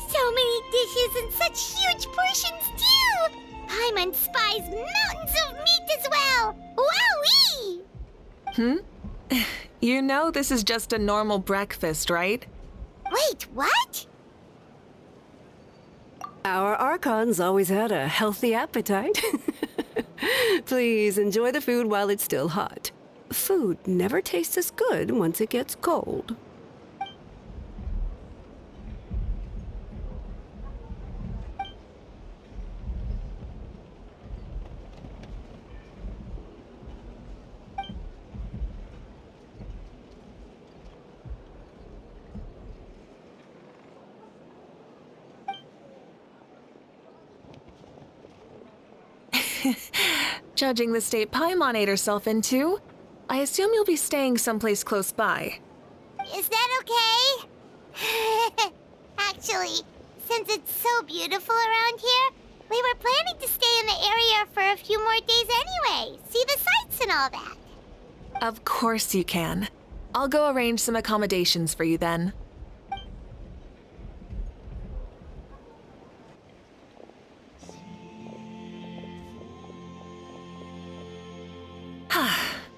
So many dishes and such huge portions, too! Paimon spies mountains of meat as well! Wowee! You know this is just a normal breakfast, right? Wait, what? Our Archon's always had a healthy appetite. Please enjoy the food while it's still hot. Food never tastes as good once it gets cold. Judging the state Paimon ate herself into, I assume you'll be staying someplace close by. Is that okay? Actually, since it's so beautiful around here, we were planning to stay in the area for a few more days anyway. See the sights and all that. Of course you can. I'll go arrange some accommodations for you then.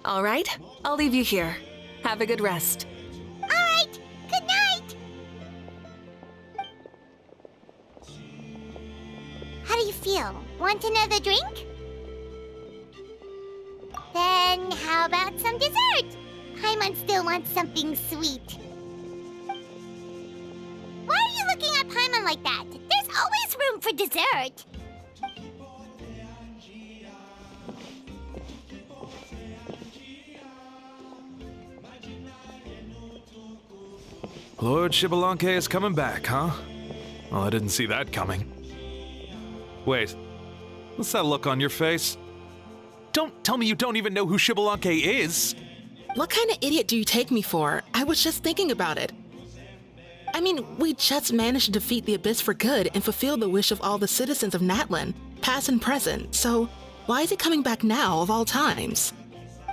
All right, I'll leave you here. Have a good rest. All right, good night. How do you feel? Want another drink? Then how about some dessert? Paimon still wants something sweet. Why are you looking at Paimon like that? There's always room for dessert. Lord Xbalanque is coming back, huh? Well, I didn't see that coming. Wait, what's that look on your face? Don't tell me you don't even know who Xbalanque is! What kind of idiot do you take me for? I was just thinking about it. I mean, we just managed to defeat the Abyss for good and fulfill the wish of all the citizens of Natlan, past and present, so why is he coming back now of all times?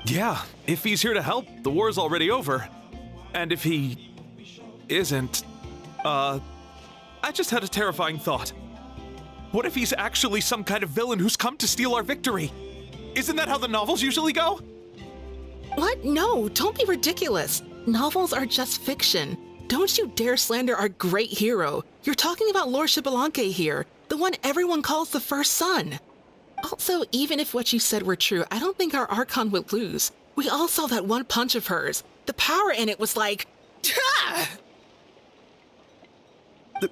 Yeah, if he's here to help, the war's already over. And if he isn't, I just had a terrifying thought. What if he's actually some kind of villain who's come to steal our victory? Isn't that how the novels usually go? What? No, don't be ridiculous. Novels are just fiction. Don't you dare slander our great hero. You're talking about Lord Xbalanque here, the one everyone calls the first son. Also, even if what you said were true, I don't think our Archon would lose. We all saw that one punch of hers. The power in it was like... Ah!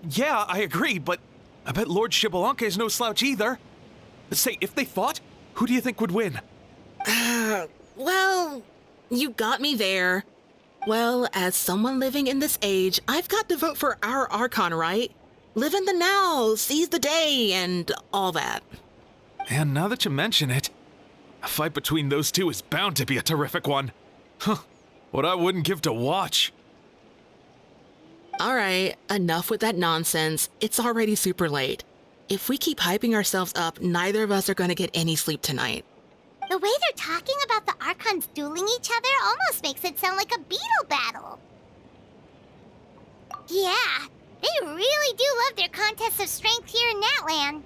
Yeah, I agree, but I bet Lord Xbalanque is no slouch either. Say, if they fought, who do you think would win? Well, you got me there. Well, as someone living in this age, I've got to vote for our Archon, right? Live in the now, seize the day, and all that. And now that you mention it, a fight between those two is bound to be a terrific one. Huh, what I wouldn't give to watch. All right, enough with that nonsense. It's already super late. If we keep hyping ourselves up, neither of us are going to get any sleep tonight. The way they're talking about the Archons dueling each other almost makes it sound like a beetle battle. Yeah, they really do love their contests of strength here in Natlan.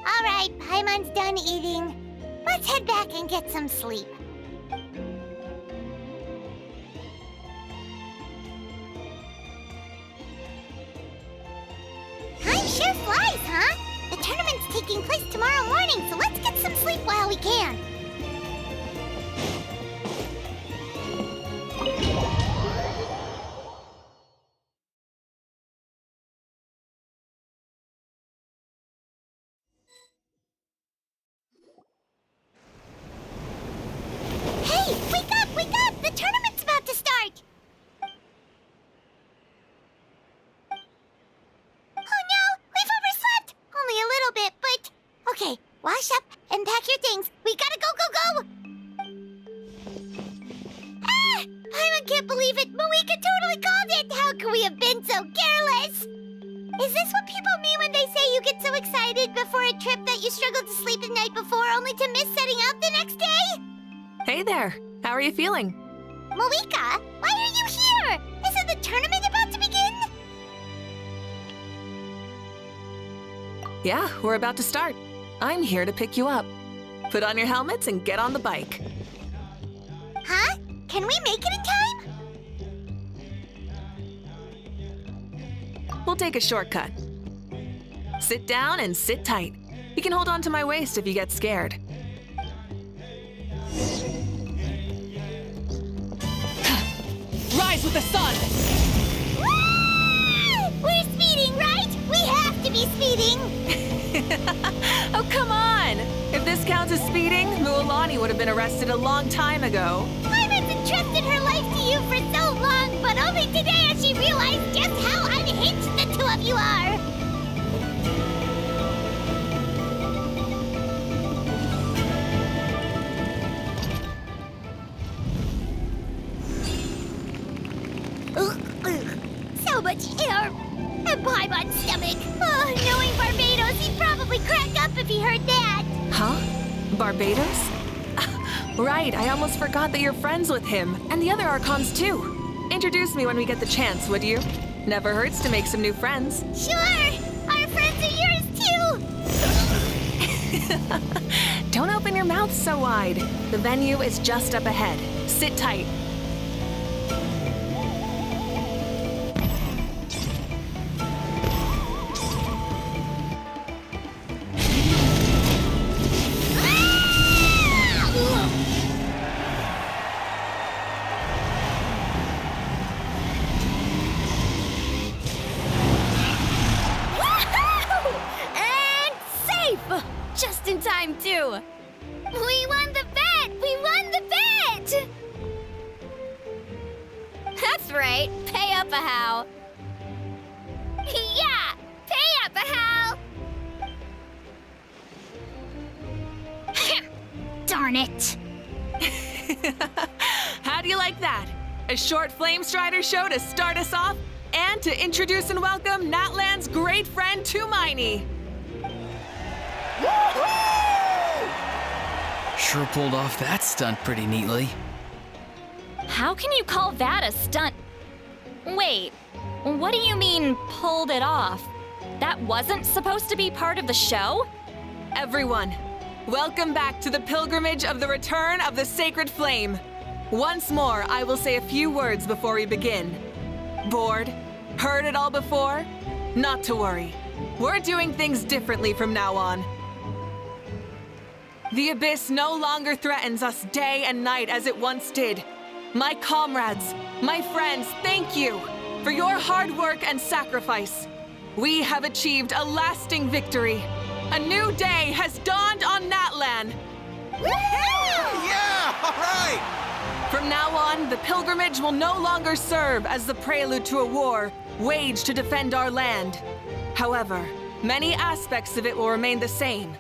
All right, Paimon's done eating. Let's head back and get some sleep. Time sure flies, huh? The tournament's taking place tomorrow morning, so let's get some sleep while we can. Hey, wake up, wake up! The tournament's about to start! Oh no, we've overslept! Only a little bit, but... Okay, wash up and pack your things. We gotta go, go, go! Ah! Paimon can't believe it! Mavuika totally called it! How could we have been so careless? Is this what people mean when they say you get so excited before a trip that you struggle to sleep the night before only to miss setting out the next day? Hey there, how are you feeling? Mavuika, why are you here? Isn't the tournament about to begin? Yeah, we're about to start. I'm here to pick you up. Put on your helmets and get on the bike. Huh? Can we make it in time? We'll take a shortcut. Sit down and sit tight. You can hold on to my waist if you get scared. Rise with the sun! Woo! We're speeding, right? We have to be speeding! Oh, come on! If this counts as speeding, Mualani would have been arrested a long time ago. Iris entrusted her life to you for so long, but only today has she realized just how unhinged the two of you are. So much air and Paimon stomach. Oh, knowing Barbados, he'd probably crack up if he heard that. Huh? Barbados? Right, I almost forgot that you're friends with him, and the other Archons too. Introduce me when we get the chance, would you? Never hurts to make some new friends. Sure! Our friends are yours too! Don't open your mouth so wide. The venue is just up ahead. Sit tight. Just in time, too. We won the bet! We won the bet! That's right. Pay up a how. Yeah! Pay up a how! Darn it! How do you like that? A short Flame Strider show to start us off, and to introduce and welcome Natlan's great friend, Tumaini. Sure pulled off that stunt pretty neatly. How can you call that a stunt? Wait, what do you mean, pulled it off? That wasn't supposed to be part of the show? Everyone, welcome back to the pilgrimage of the return of the Sacred Flame. Once more, I will say a few words before we begin. Bored? Heard it all before? Not to worry. We're doing things differently from now on. The Abyss no longer threatens us day and night as it once did. My comrades, my friends, thank you for your hard work and sacrifice. We have achieved a lasting victory. A new day has dawned on Natlan. Yeah, all right! From now on, the pilgrimage will no longer serve as the prelude to a war waged to defend our land. However, many aspects of it will remain the same.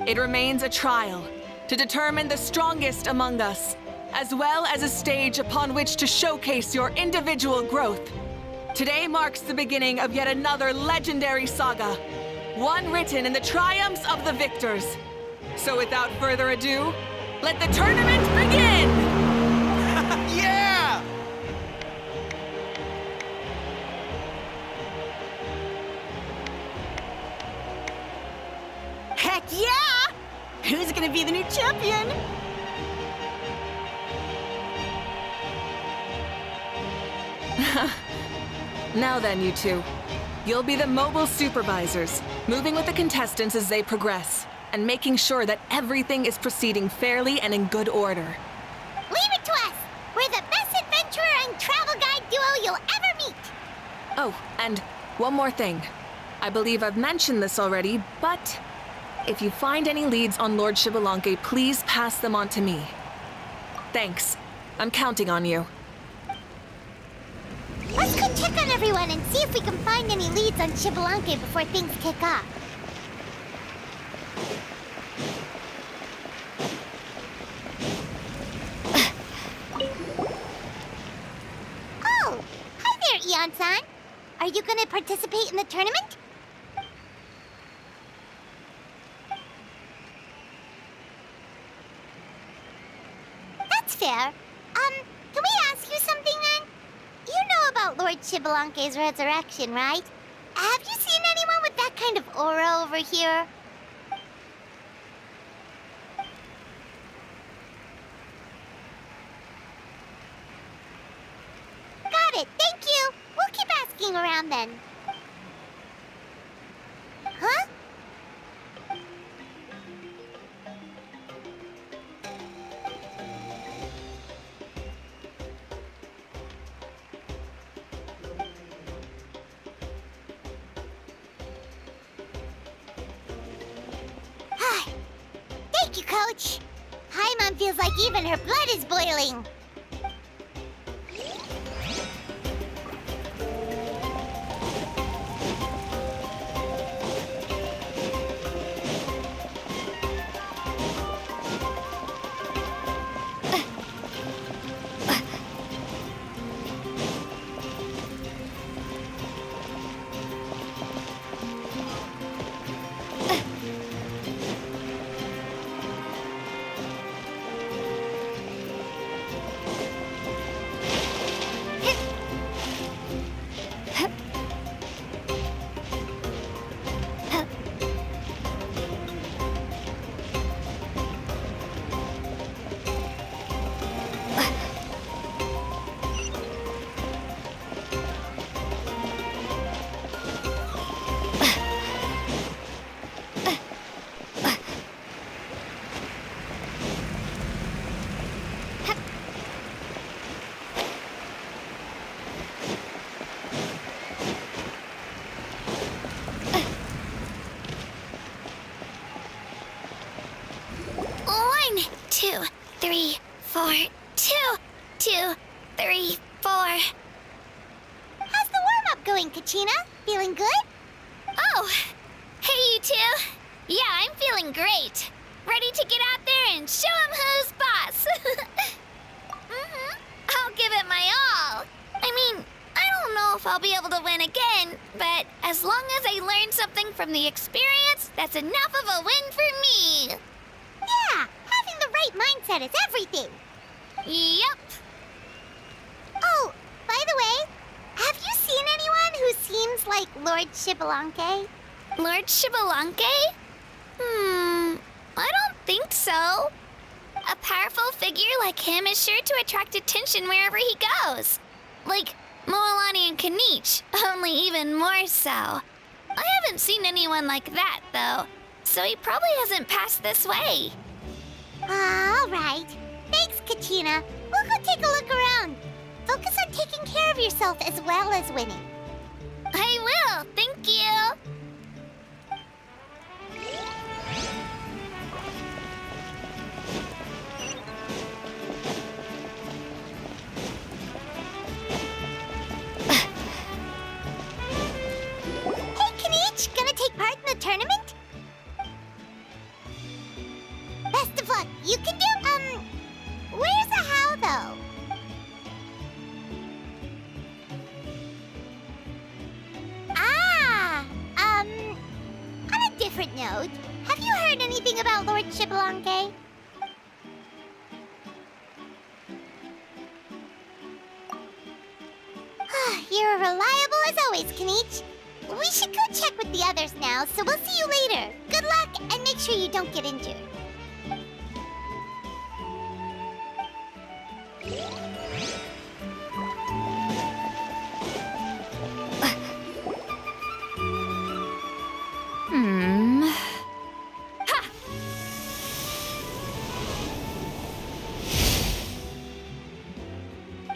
It remains a trial to determine the strongest among us, as well as a stage upon which to showcase your individual growth. Today marks the beginning of yet another legendary saga, one written in the triumphs of the victors. So without further ado, let the tournament begin! Yeah! Heck yeah! Who's gonna be the new champion? Now then, you two. You'll be the mobile supervisors, moving with the contestants as they progress, and making sure that everything is proceeding fairly and in good order. Leave it to us! We're the best adventurer and travel guide duo you'll ever meet! Oh, and one more thing. I believe I've mentioned this already, but if you find any leads on Lord Xbalanque, please pass them on to me. Thanks. I'm counting on you. Let's go check on everyone and see if we can find any leads on Xbalanque before things kick off. Oh! Hi there, Eon-san! Are you gonna participate in the tournament? That's fair. Can we ask you something then? You know about Lord Xbalanque's resurrection, right? Have you seen anyone with that kind of aura over here? Got it, thank you! We'll keep asking around then. Huh? Ouch! Paimon feels like even her blood is boiling. Two, three, four. 2, 2, 3, 4. How's the warm-up going, Kachina? Feeling good? Oh, hey you two. Yeah, I'm feeling great. Ready to get out there and show 'em who's boss. I'll give it my all. I mean, I don't know if I'll be able to win again, but as long as I learn something from the experience, that's enough of a win for me. Yeah, having the right mindset is everything. Yep. Oh, by the way, have you seen anyone who seems like Lord Shibalanke? Lord Shibalanke? I don't think so. A powerful figure like him is sure to attract attention wherever he goes. Like Moalani and Kanich, only even more so. I haven't seen anyone like that, though, so he probably hasn't passed this way. All right. Thanks, Kachina. We'll go take a look around. Focus on taking care of yourself as well as winning. I will, thank you. Hey, Kanich, gonna take part in the tournament? Best of luck. You can do, where's the how, though? On a different note, have you heard anything about Lord Shibalanke? You're reliable as always, Kanich. We should go check with the others now, so we'll see you later. Good luck, and make sure you don't get injured.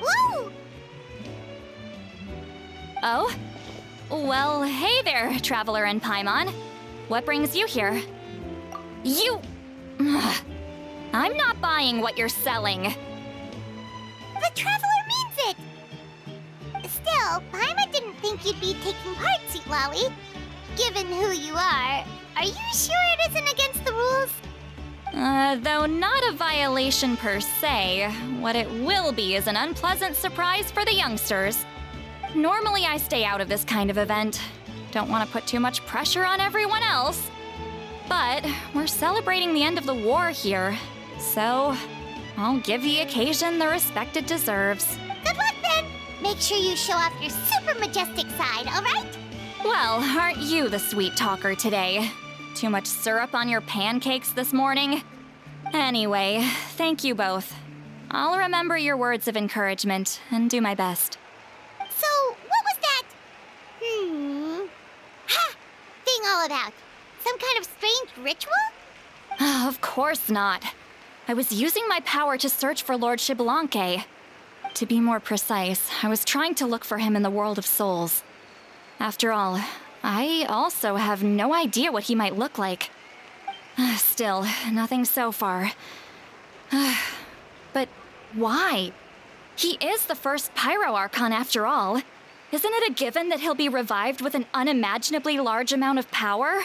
Woo! Oh? Well, hey there, Traveler and Paimon. What brings you here? You... I'm not buying what you're selling. The Traveler means it! Still, Paimon didn't think you'd be taking part, Sweet Lolly. Given who you are you sure it isn't against the rules? Though not a violation per se, what it will be is an unpleasant surprise for the youngsters. Normally I stay out of this kind of event. Don't want to put too much pressure on everyone else. But we're celebrating the end of the war here, so I'll give the occasion the respect it deserves. Good luck then! Make sure you show off your super majestic side, alright? Well, aren't you the sweet talker today? Too much syrup on your pancakes this morning? Anyway, thank you both. I'll remember your words of encouragement and do my best. So, what was that? Thing all about? Some kind of strange ritual? Of course not. I was using my power to search for Lord Shibalanke. To be more precise, I was trying to look for him in the world of souls. After all, I also have no idea what he might look like. Still, nothing so far. But why? He is the first Pyro Archon after all. Isn't it a given that he'll be revived with an unimaginably large amount of power?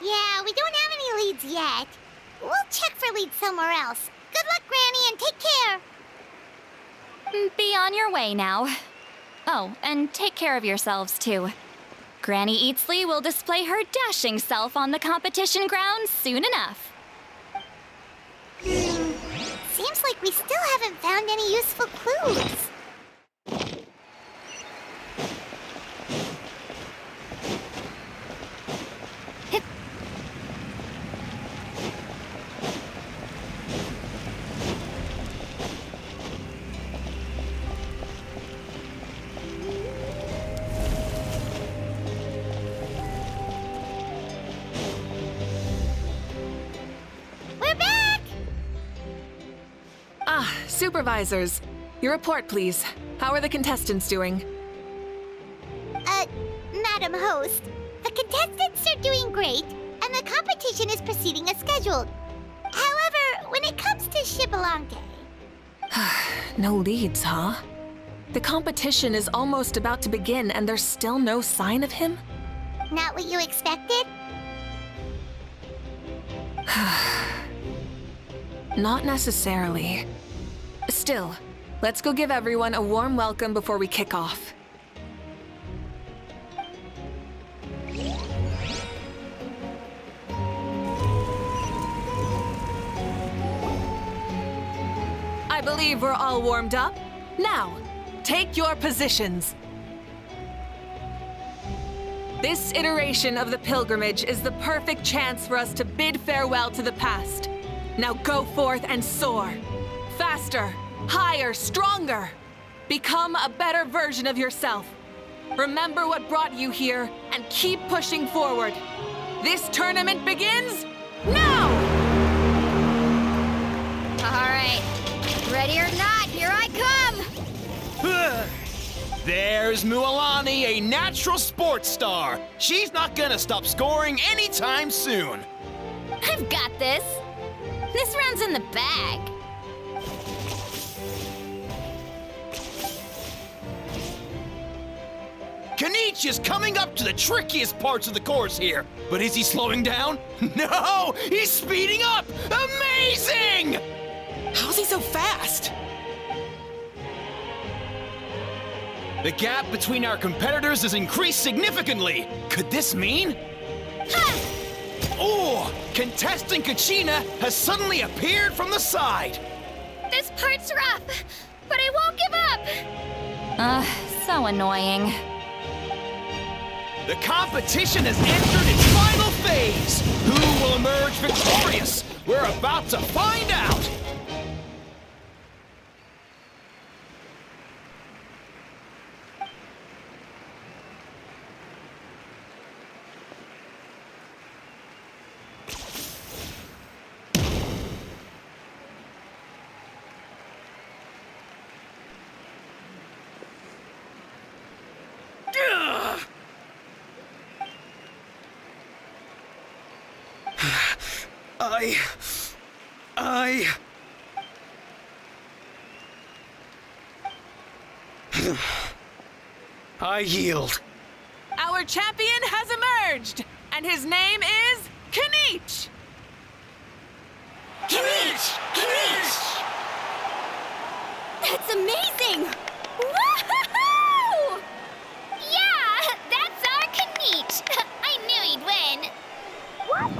Yeah, we don't have any leads yet. We'll check for leads somewhere else. Good luck, Granny, and take care. Be on your way now. Oh, and take care of yourselves too. Granny Eatsley will display her dashing self on the competition grounds soon enough. Seems like we still haven't found any useful clues. Supervisors, your report, please. How are the contestants doing? Madam Host, the contestants are doing great, and the competition is proceeding as scheduled. However, when it comes to Xbalanque... No leads, huh? The competition is almost about to begin, and there's still no sign of him? Not what you expected? Not necessarily. Still, let's go give everyone a warm welcome before we kick off. I believe we're all warmed up. Now, take your positions. This iteration of the pilgrimage is the perfect chance for us to bid farewell to the past. Now go forth and soar. Faster, higher, stronger. Become a better version of yourself. Remember what brought you here and keep pushing forward. This tournament begins now! All right. Ready or not, here I come! There's Mualani, a natural sports star. She's not gonna stop scoring anytime soon. I've got this. This round's in the bag. Kanichi is coming up to the trickiest parts of the course here. But is he slowing down? No! He's speeding up! Amazing! How's he so fast? The gap between our competitors has increased significantly. Could this mean? Ha! Oh! Contestant Kachina has suddenly appeared from the side. This part's rough, but I won't give up. So annoying. The competition has entered its final phase. Who will emerge victorious? We're about to find out. I yield. Our champion has emerged, and his name is Kanichi! Kanichi! Kanichi! That's amazing! Woohoo! Yeah, that's our Kanichi. I knew he'd win. What?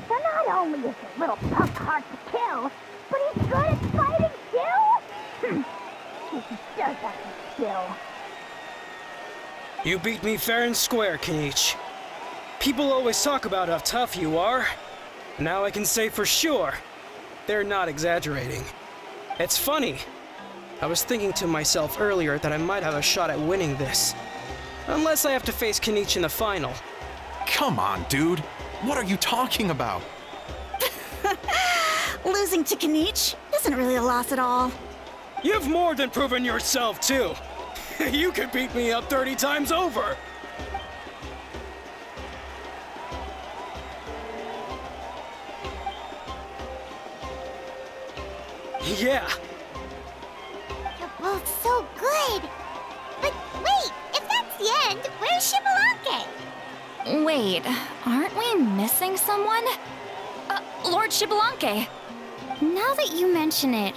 So not only is a little punk hard to kill, but he's good at fighting too? He does have to skill. You beat me fair and square, Kanichi. People always talk about how tough you are. Now I can say for sure, they're not exaggerating. It's funny. I was thinking to myself earlier that I might have a shot at winning this. Unless I have to face Kanichi in the final. Come on, dude. What are you talking about? Losing to Kanichi isn't really a loss at all. You've more than proven yourself, too. You could beat me up 30 times over. Yeah. You're both so good. But wait, if that's the end, where's Xbalanque? Wait, aren't we missing someone? Lord Xbalanque. Now that you mention it,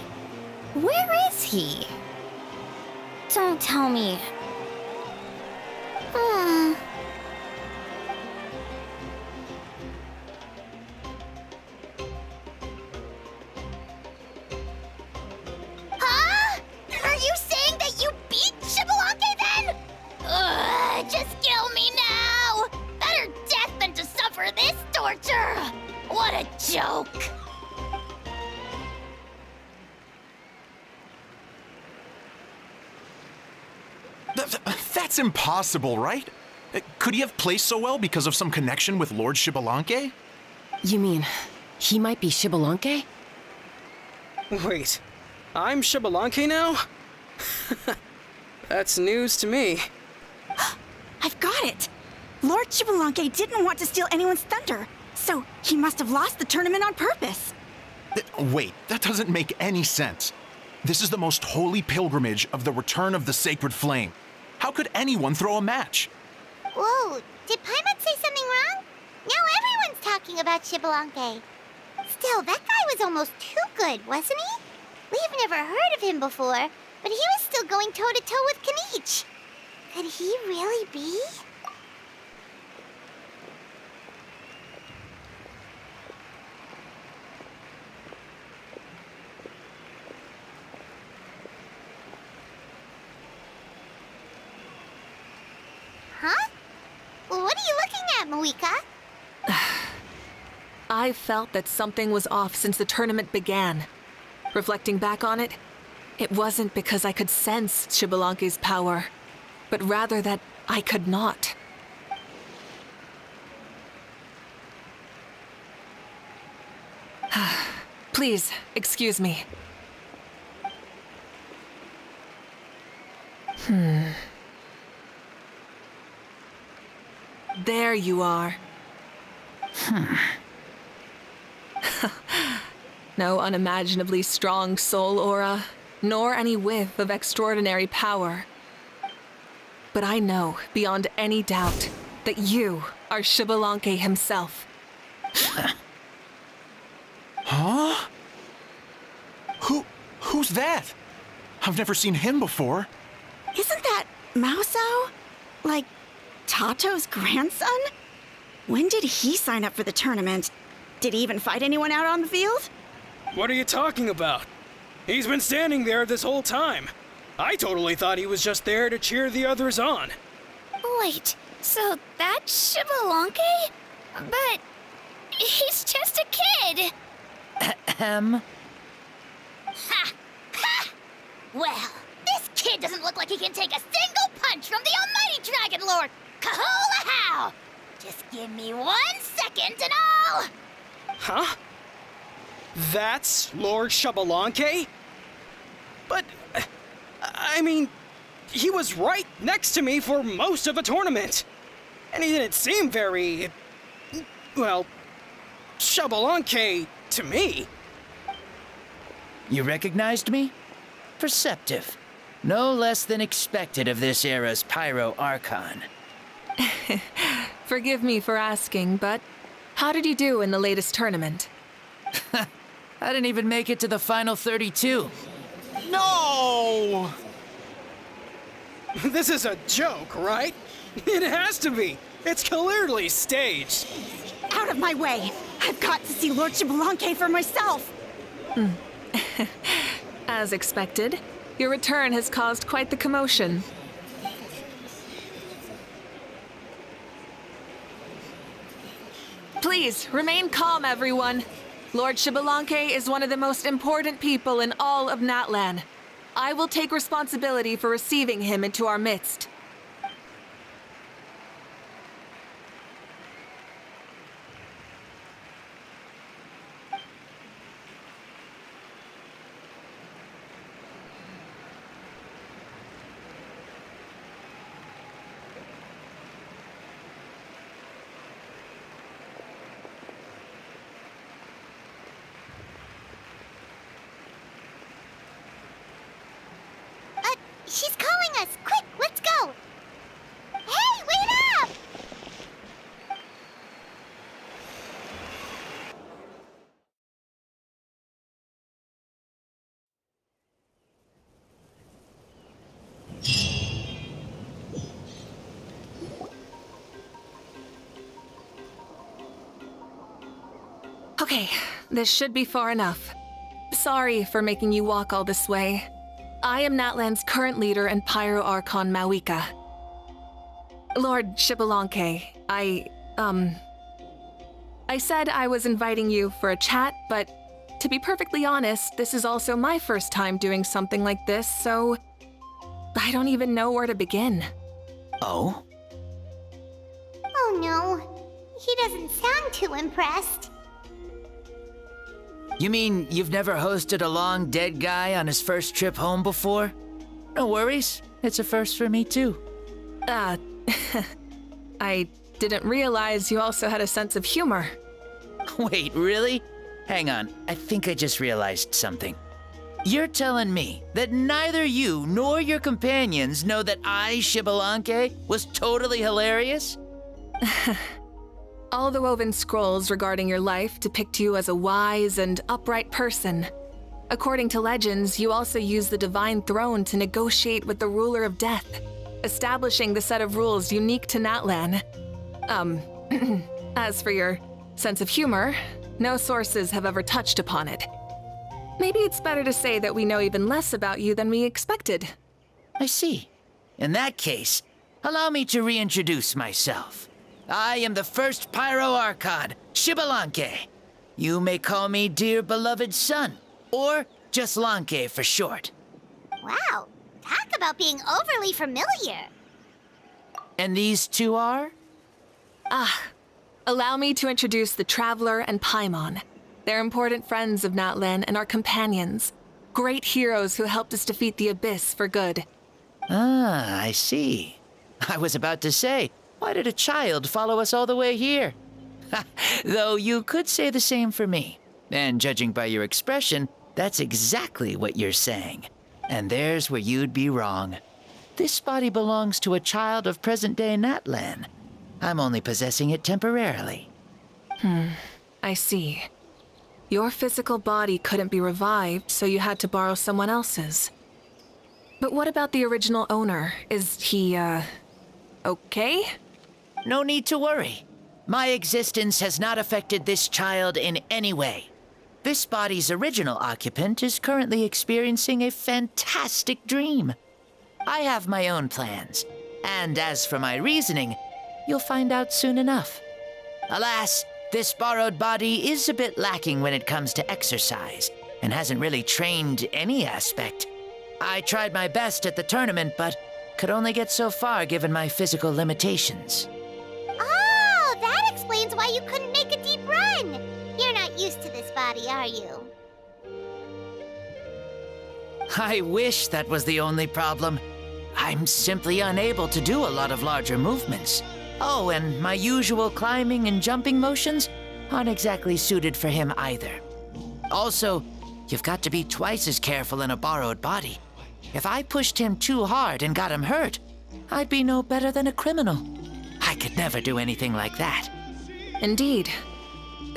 where is he? Don't tell me. Huh? Are you saying that you beat Xbalanque then? Ugh, just kill me now! Better death than to suffer this torture! What a joke! That's impossible, right? Could he have placed so well because of some connection with Lord Xbalanque? You mean, he might be Xbalanque? Wait, I'm Xbalanque now? That's news to me. I've got it! Lord Xbalanque didn't want to steal anyone's thunder, so he must have lost the tournament on purpose. Wait, that doesn't make any sense. This is the most holy pilgrimage of the return of the sacred flame. How could anyone throw a match? Whoa, did Paimon say something wrong? Now everyone's talking about Xbalanque. Still, that guy was almost too good, wasn't he? We've never heard of him before, but he was still going toe-to-toe with Kanich. Could he really be? Huh? Well, what are you looking at, Mavuika? I felt that something was off since the tournament began. Reflecting back on it, it wasn't because I could sense Xbalanque's power, but rather that I could not. Please, excuse me. There you are. No unimaginably strong soul aura, nor any whiff of extraordinary power. But I know, beyond any doubt, that you are Xbalanque himself. Huh? Who's that? I've never seen him before. Isn't that Mausao? Like, Tato's grandson? When did he sign up for the tournament? Did he even fight anyone out on the field? What are you talking about? He's been standing there this whole time. I totally thought he was just there to cheer the others on. Wait, so that's Xbalanque? But he's just a kid. Ha! Ha! Well, this kid doesn't look like he can take a single punch from the almighty Dragon Lord! Kahola how! Just give me 1 second and I'll... Huh? That's Lord Xbalanque? But, I mean, he was right next to me for most of the tournament. And he didn't seem very, well, Xbalanque to me. You recognized me? Perceptive. No less than expected of this era's Pyro Archon. Forgive me for asking, but how did you do in the latest tournament? I didn't even make it to the final 32. No! This is a joke, right? It has to be. It's clearly staged. Out of my way! I've got to see Lord Xbalanque for myself! As expected, your return has caused quite the commotion. Please, remain calm, everyone. Lord Xbalanque is one of the most important people in all of Natlan. I will take responsibility for receiving him into our midst. Okay, this should be far enough. Sorry for making you walk all this way. I am Natlan's current leader and Pyro Archon Mavuika. Lord Xbalanque, I said I was inviting you for a chat, but to be perfectly honest, this is also my first time doing something like this, so I don't even know where to begin. Oh? Oh no, he doesn't sound too impressed. You mean you've never hosted a long dead guy on his first trip home before? No worries, it's a first for me too. I didn't realize you also had a sense of humor. Wait, really? Hang on, I think I just realized something. You're telling me that neither you nor your companions know that I, Xbalanque, was totally hilarious? All the woven scrolls regarding your life depict you as a wise and upright person. According to legends, you also use the Divine Throne to negotiate with the Ruler of Death, establishing the set of rules unique to Natlan. As for your sense of humor, no sources have ever touched upon it. Maybe it's better to say that we know even less about you than we expected. I see. In that case, allow me to reintroduce myself. I am the first Pyro Archon, Xbalanque. You may call me dear beloved son, or just Lanque for short. Wow, talk about being overly familiar. And these two are? Allow me to introduce the Traveler and Paimon. They're important friends of Natlan and our companions. Great heroes who helped us defeat the Abyss for good. Ah, I see. I was about to say, why did a child follow us all the way here? Though you could say the same for me. And judging by your expression, that's exactly what you're saying. And there's where you'd be wrong. This body belongs to a child of present-day Natlan. I'm only possessing it temporarily. I see. Your physical body couldn't be revived, so you had to borrow someone else's. But what about the original owner? Is he, okay? No need to worry. My existence has not affected this child in any way. This body's original occupant is currently experiencing a fantastic dream. I have my own plans, and as for my reasoning, you'll find out soon enough. Alas, this borrowed body is a bit lacking when it comes to exercise, and hasn't really trained any aspect. I tried my best at the tournament, but could only get so far given my physical limitations. Oh, that explains why you couldn't make a deep run. You're not used to this body, are you? I wish that was the only problem. I'm simply unable to do a lot of larger movements. Oh, and my usual climbing and jumping motions aren't exactly suited for him either. Also, you've got to be twice as careful in a borrowed body. If I pushed him too hard and got him hurt, I'd be no better than a criminal. I could never do anything like that. Indeed.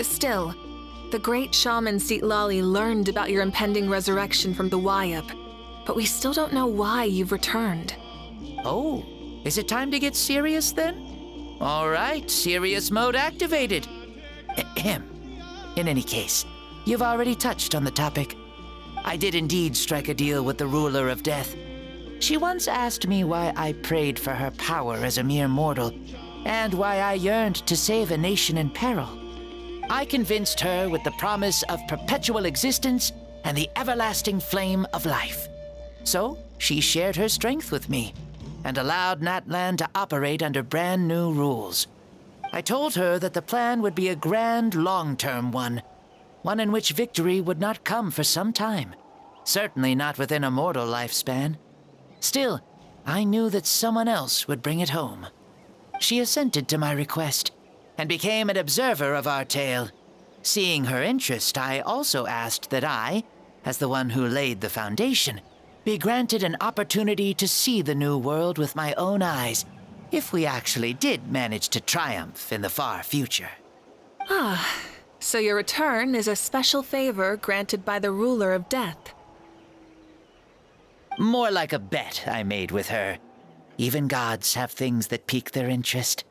Still, the great shaman Lali learned about your impending resurrection from the Wayup, but we still don't know why you've returned. Oh, is it time to get serious then? All right, serious mode activated. Ahem. In any case, you've already touched on the topic. I did indeed strike a deal with the Ruler of Death. She once asked me why I prayed for her power as a mere mortal, and why I yearned to save a nation in peril. I convinced her with the promise of perpetual existence and the everlasting flame of life. So, she shared her strength with me, and allowed Natlan to operate under brand new rules. I told her that the plan would be a grand, long-term one in which victory would not come for some time. Certainly not within a mortal lifespan. Still, I knew that someone else would bring it home. She assented to my request, and became an observer of our tale. Seeing her interest, I also asked that I, as the one who laid the foundation, be granted an opportunity to see the new world with my own eyes, if we actually did manage to triumph in the far future. So your return is a special favor granted by the Ruler of Death. More like a bet I made with her. Even gods have things that pique their interest.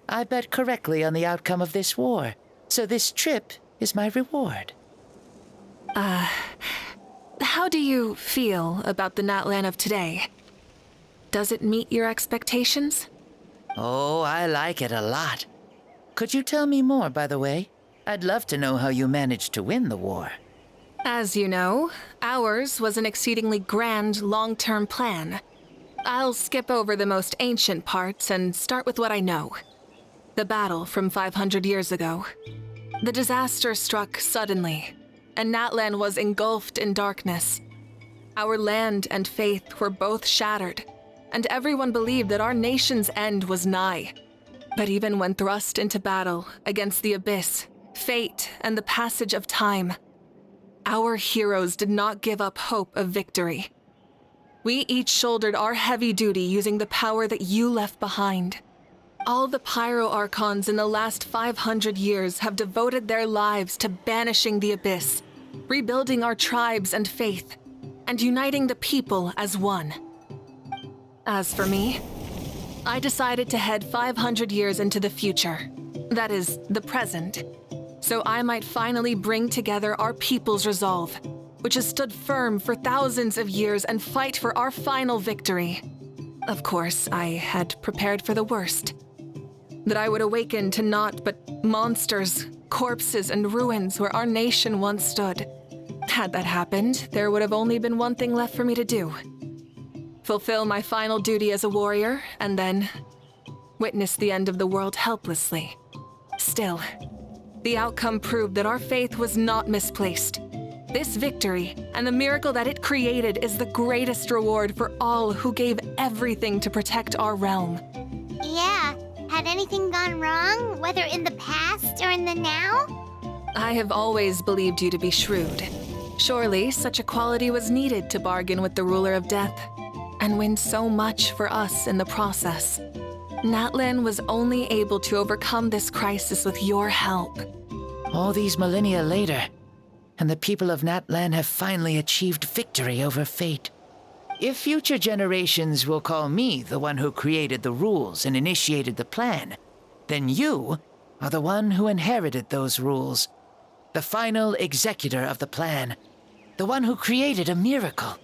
I bet correctly on the outcome of this war, so this trip is my reward. How do you feel about the Natlan of today? Does it meet your expectations? Oh, I like it a lot. Could you tell me more, by the way? I'd love to know how you managed to win the war. As you know, ours was an exceedingly grand, long-term plan. I'll skip over the most ancient parts and start with what I know. The battle from 500 years ago. The disaster struck suddenly, and Natlan was engulfed in darkness. Our land and faith were both shattered, and everyone believed that our nation's end was nigh. But even when thrust into battle against the abyss, fate, and the passage of time, our heroes did not give up hope of victory. We each shouldered our heavy duty using the power that you left behind. All the Pyro Archons in the last 500 years have devoted their lives to banishing the abyss, rebuilding our tribes and faith, and uniting the people as one. As for me, I decided to head 500 years into the future, that is, the present, so I might finally bring together our people's resolve, which has stood firm for thousands of years, and fight for our final victory. Of course, I had prepared for the worst. That I would awaken to naught but monsters, corpses, and ruins where our nation once stood. Had that happened, there would have only been one thing left for me to do. Fulfill my final duty as a warrior, and then witness the end of the world helplessly. Still, the outcome proved that our faith was not misplaced. This victory, and the miracle that it created, is the greatest reward for all who gave everything to protect our realm. Yeah, had anything gone wrong, whether in the past or in the now? I have always believed you to be shrewd. Surely, such a quality was needed to bargain with the ruler of death, and win so much for us in the process. Natlan was only able to overcome this crisis with your help. All these millennia later, and the people of Natlan have finally achieved victory over fate. If future generations will call me the one who created the rules and initiated the plan, then you are the one who inherited those rules. The final executor of the plan. The one who created a miracle.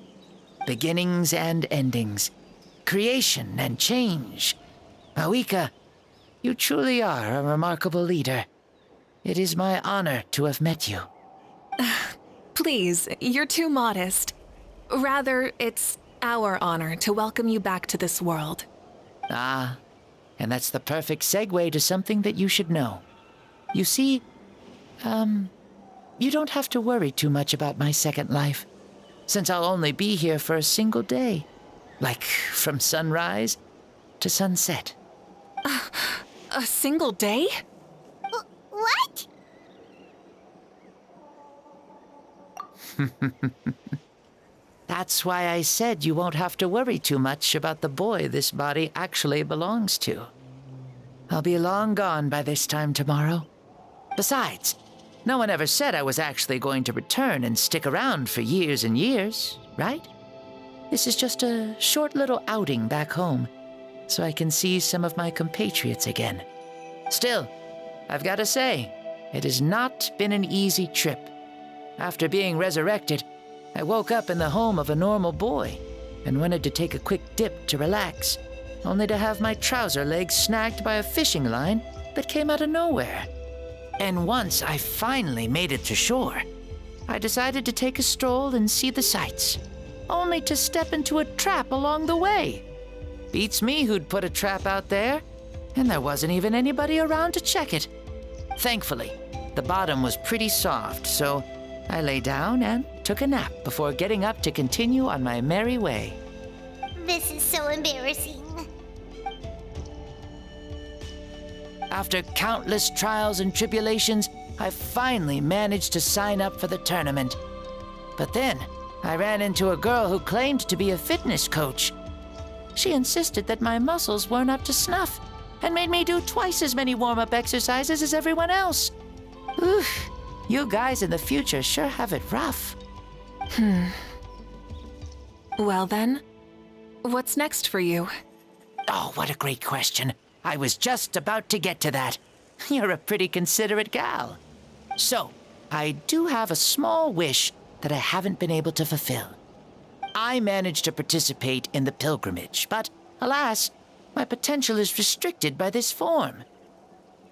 Beginnings and endings. Creation and change. Mavuika, you truly are a remarkable leader. It is my honor to have met you. Please, you're too modest. Rather, it's our honor to welcome you back to this world. Ah, and that's the perfect segue to something that you should know. You see, you don't have to worry too much about my second life, since I'll only be here for a single day. Like, from sunrise to sunset. A single day? What? That's why I said you won't have to worry too much about the boy this body actually belongs to. I'll be long gone by this time tomorrow. Besides, no one ever said I was actually going to return and stick around for years and years, right? This is just a short little outing back home, so I can see some of my compatriots again. Still, I've got to say, it has not been an easy trip. After being resurrected, I woke up in the home of a normal boy and wanted to take a quick dip to relax, only to have my trouser legs snagged by a fishing line that came out of nowhere. And once I finally made it to shore, I decided to take a stroll and see the sights, only to step into a trap along the way. Beats me who'd put a trap out there, and there wasn't even anybody around to check it. Thankfully, the bottom was pretty soft, so I lay down and took a nap before getting up to continue on my merry way. This is so embarrassing. After countless trials and tribulations, I finally managed to sign up for the tournament. But then, I ran into a girl who claimed to be a fitness coach. She insisted that my muscles weren't up to snuff, and made me do twice as many warm-up exercises as everyone else. Oof, you guys in the future sure have it rough. Well then, what's next for you? Oh, what a great question. I was just about to get to that. You're a pretty considerate gal. So, I do have a small wish that I haven't been able to fulfill. I managed to participate in the pilgrimage, but alas, my potential is restricted by this form.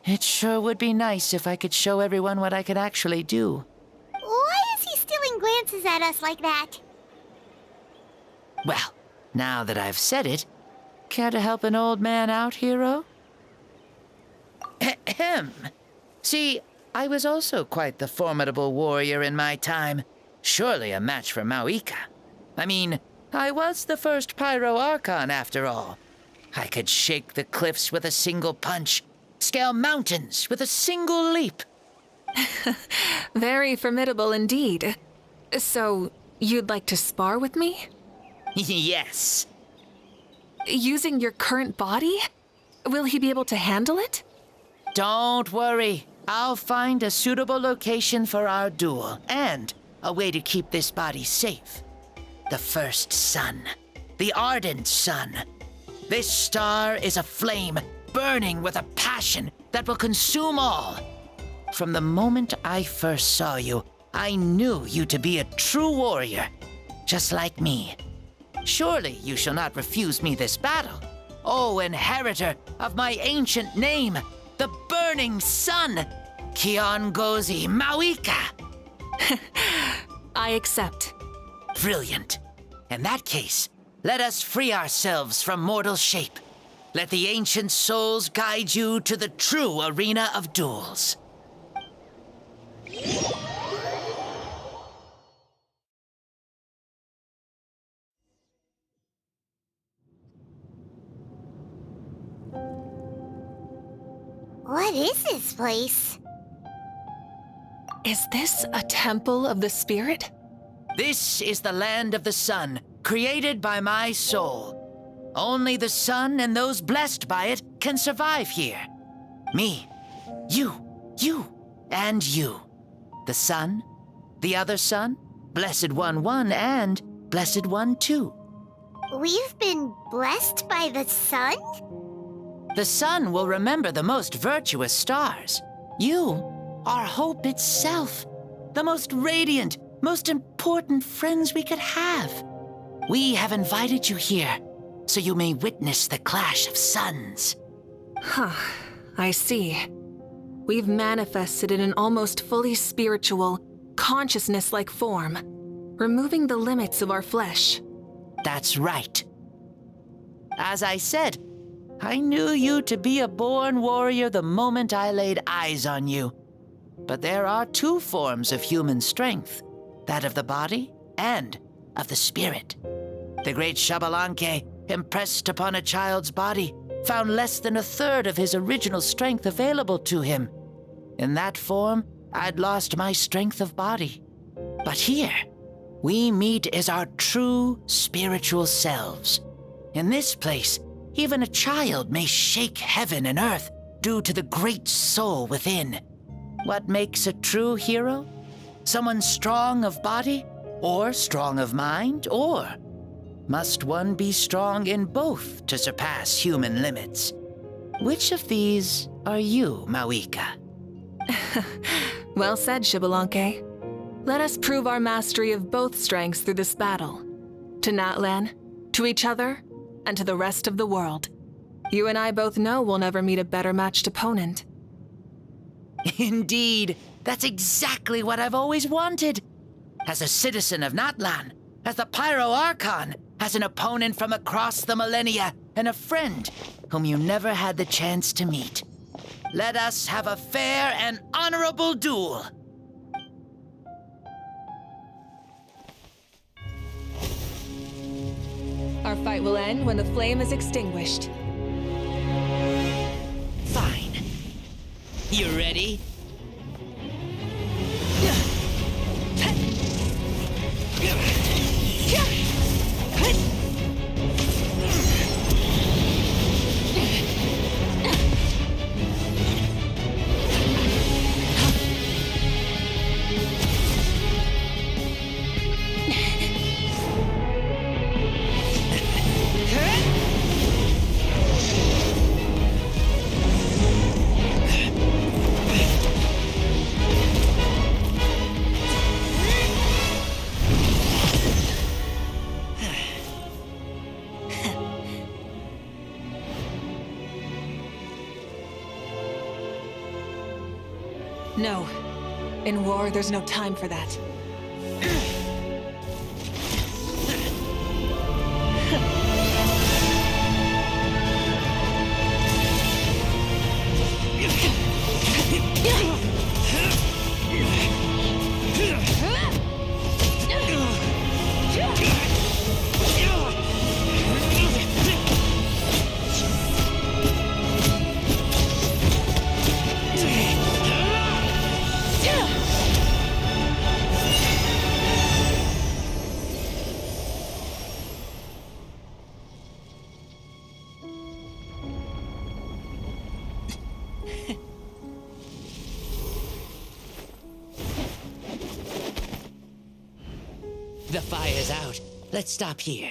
It sure would be nice if I could show everyone what I could actually do. Why is he stealing glances at us like that? Well, now that I've said it, care to help an old man out, hero? Ahem. See, I was also quite the formidable warrior in my time. Surely a match for Mavuika. I mean, I was the first Pyro Archon after all. I could shake the cliffs with a single punch, scale mountains with a single leap. Very formidable indeed. So, you'd like to spar with me? Yes. Using your current body? Will he be able to handle it? Don't worry. I'll find a suitable location for our duel, and a way to keep this body safe. The first sun. The ardent sun. This star is a flame, burning with a passion that will consume all. From the moment I first saw you, I knew you to be a true warrior, just like me. Surely you shall not refuse me this battle, O inheritor of my ancient name, the burning sun, Kiongozi Mavuika. I accept. Brilliant. In that case, let us free ourselves from mortal shape. Let the ancient souls guide you to the true arena of duels. What is this place? Is this a temple of the spirit? This is the land of the sun, created by my soul. Only the sun and those blessed by it can survive here. Me, you, and you. The sun, the other sun, Blessed One 1, and Blessed One 2. We've been blessed by the sun? The sun will remember the most virtuous stars. You are hope itself, the most radiant, most important friends we could have. We have invited you here, so you may witness the clash of suns. Huh, I see. We've manifested in an almost fully spiritual, consciousness-like form, removing the limits of our flesh. That's right. As I said, I knew you to be a born warrior the moment I laid eyes on you. But there are two forms of human strength, that of the body and of the spirit. The great Xbalanque, impressed upon a child's body, found less than a third of his original strength available to him. In that form, I'd lost my strength of body. But here, we meet as our true spiritual selves. In this place, even a child may shake heaven and earth due to the great soul within. What makes a true hero? Someone strong of body, or strong of mind, or must one be strong in both to surpass human limits? Which of these are you, Mavuika? Well said, Xbalanque. Let us prove our mastery of both strengths through this battle. To Natlan, to each other, and to the rest of the world. You and I both know we'll never meet a better matched opponent. Indeed, that's exactly what I've always wanted. As a citizen of Natlan, as the Pyro Archon, as an opponent from across the millennia, and a friend whom you never had the chance to meet. Let us have a fair and honorable duel. Our fight will end when the flame is extinguished. Fine. You ready? No. In war, there's no time for that. The fire's out. Let's stop here.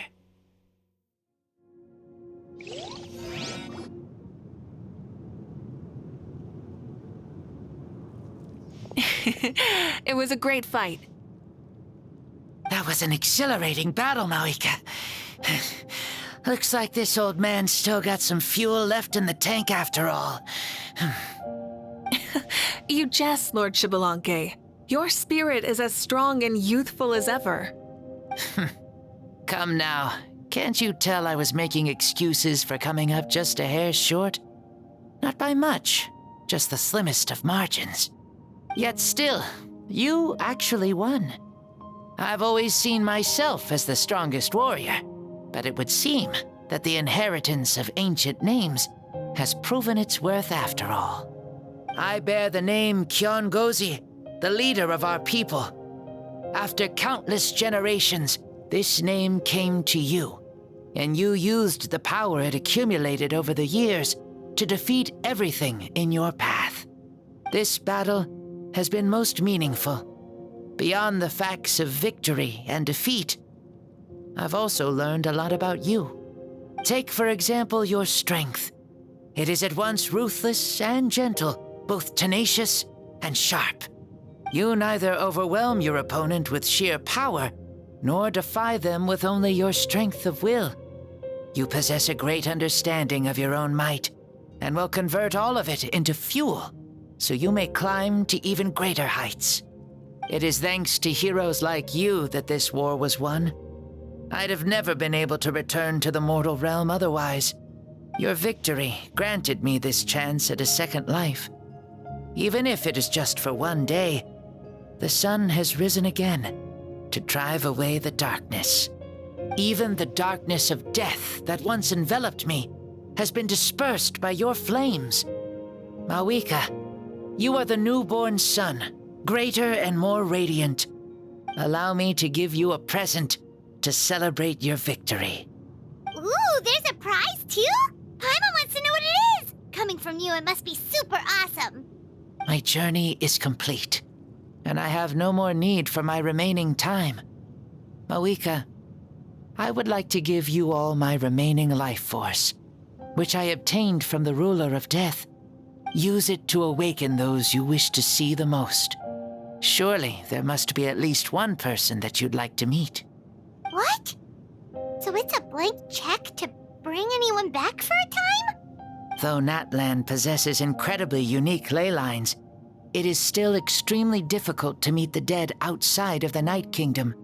It was a great fight. That was an exhilarating battle, Mavuika. Looks like this old man's still got some fuel left in the tank after all. You jest, Lord Xbalanque. Your spirit is as strong and youthful as ever. Come now. Can't you tell I was making excuses for coming up just a hair short? Not by much, just the slimmest of margins. Yet still, you actually won. I've always seen myself as the strongest warrior, but it would seem that the inheritance of ancient names has proven its worth after all. I bear the name Kiongozi, the leader of our people. After countless generations, this name came to you, and you used the power it accumulated over the years to defeat everything in your path. This battle has been most meaningful. Beyond the facts of victory and defeat, I've also learned a lot about you. Take, for example, your strength. It is at once ruthless and gentle, both tenacious and sharp. You neither overwhelm your opponent with sheer power, nor defy them with only your strength of will. You possess a great understanding of your own might, and will convert all of it into fuel, so you may climb to even greater heights. It is thanks to heroes like you that this war was won. I'd have never been able to return to the mortal realm otherwise. Your victory granted me this chance at a second life. Even if it is just for one day, the sun has risen again to drive away the darkness. Even the darkness of death that once enveloped me has been dispersed by your flames. Mavuika, you are the newborn sun, greater and more radiant. Allow me to give you a present to celebrate your victory. Ooh, there's a prize too? Paimon wants to know what it is! Coming from you, it must be super awesome. My journey is complete, and I have no more need for my remaining time. Mavuika, I would like to give you all my remaining life force, which I obtained from the ruler of death. Use it to awaken those you wish to see the most. Surely there must be at least one person that you'd like to meet. What? So it's a blank check to bring anyone back for a time? Though Natlan possesses incredibly unique ley lines, it is still extremely difficult to meet the dead outside of the Night Kingdom.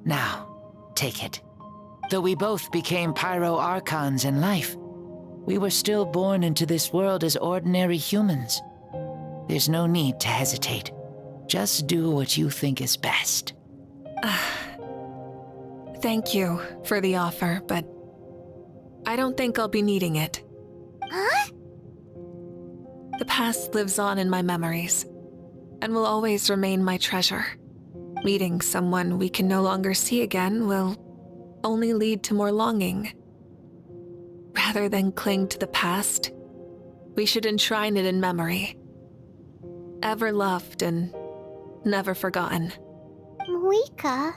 Now, take it. Though we both became Pyro Archons in life, we were still born into this world as ordinary humans. There's no need to hesitate. Just do what you think is best. Thank you for the offer, but I don't think I'll be needing it. Huh? The past lives on in my memories, and will always remain my treasure. Meeting someone we can no longer see again will only lead to more longing. Rather than cling to the past, we should enshrine it in memory. Ever loved and never forgotten. Mavuika.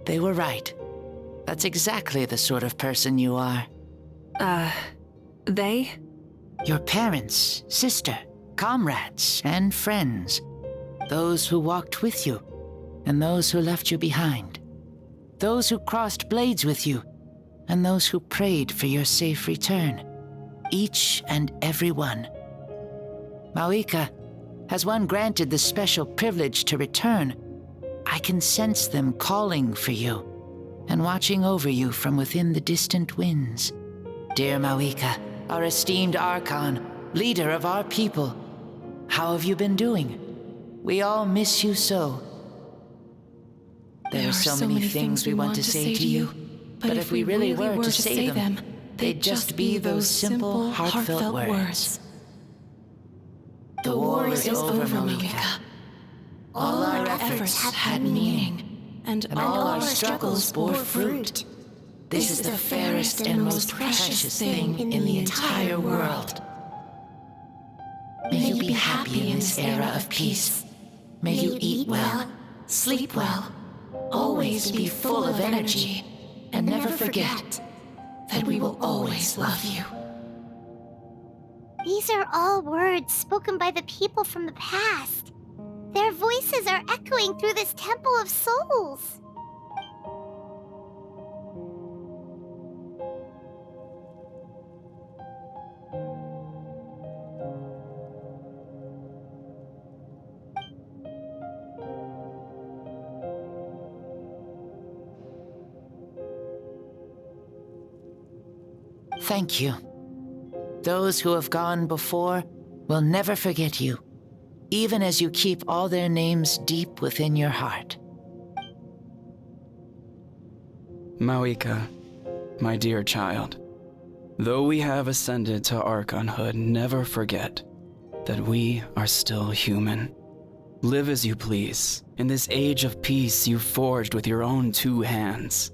They were right. That's exactly the sort of person you are. They? Your parents, sister, comrades, and friends. Those who walked with you, and those who left you behind. Those who crossed blades with you, and those who prayed for your safe return. Each and every one. Mavuika, as one granted the special privilege to return, I can sense them calling for you and watching over you from within the distant winds. Dear Mavuika, our esteemed Archon, leader of our people, how have you been doing? We all miss you so. There are so many things we want to say to you, but if we really were to say them, they'd just be those simple, heartfelt words. The war is over, Mavuika. All our efforts had meaning, and all our struggles bore fruit. This is the fairest and most precious thing in the entire world. May you be happy in this era of peace. May you eat well, sleep well, always be full of energy, and never forget that we will always love you. These are all words spoken by the people from the past. Their voices are echoing through this Temple of Souls. Thank you. Those who have gone before will never forget you, even as you keep all their names deep within your heart. Mavuika, my dear child, though we have ascended to Archonhood, never forget that we are still human. Live as you please, in this age of peace you forged with your own 2 hands.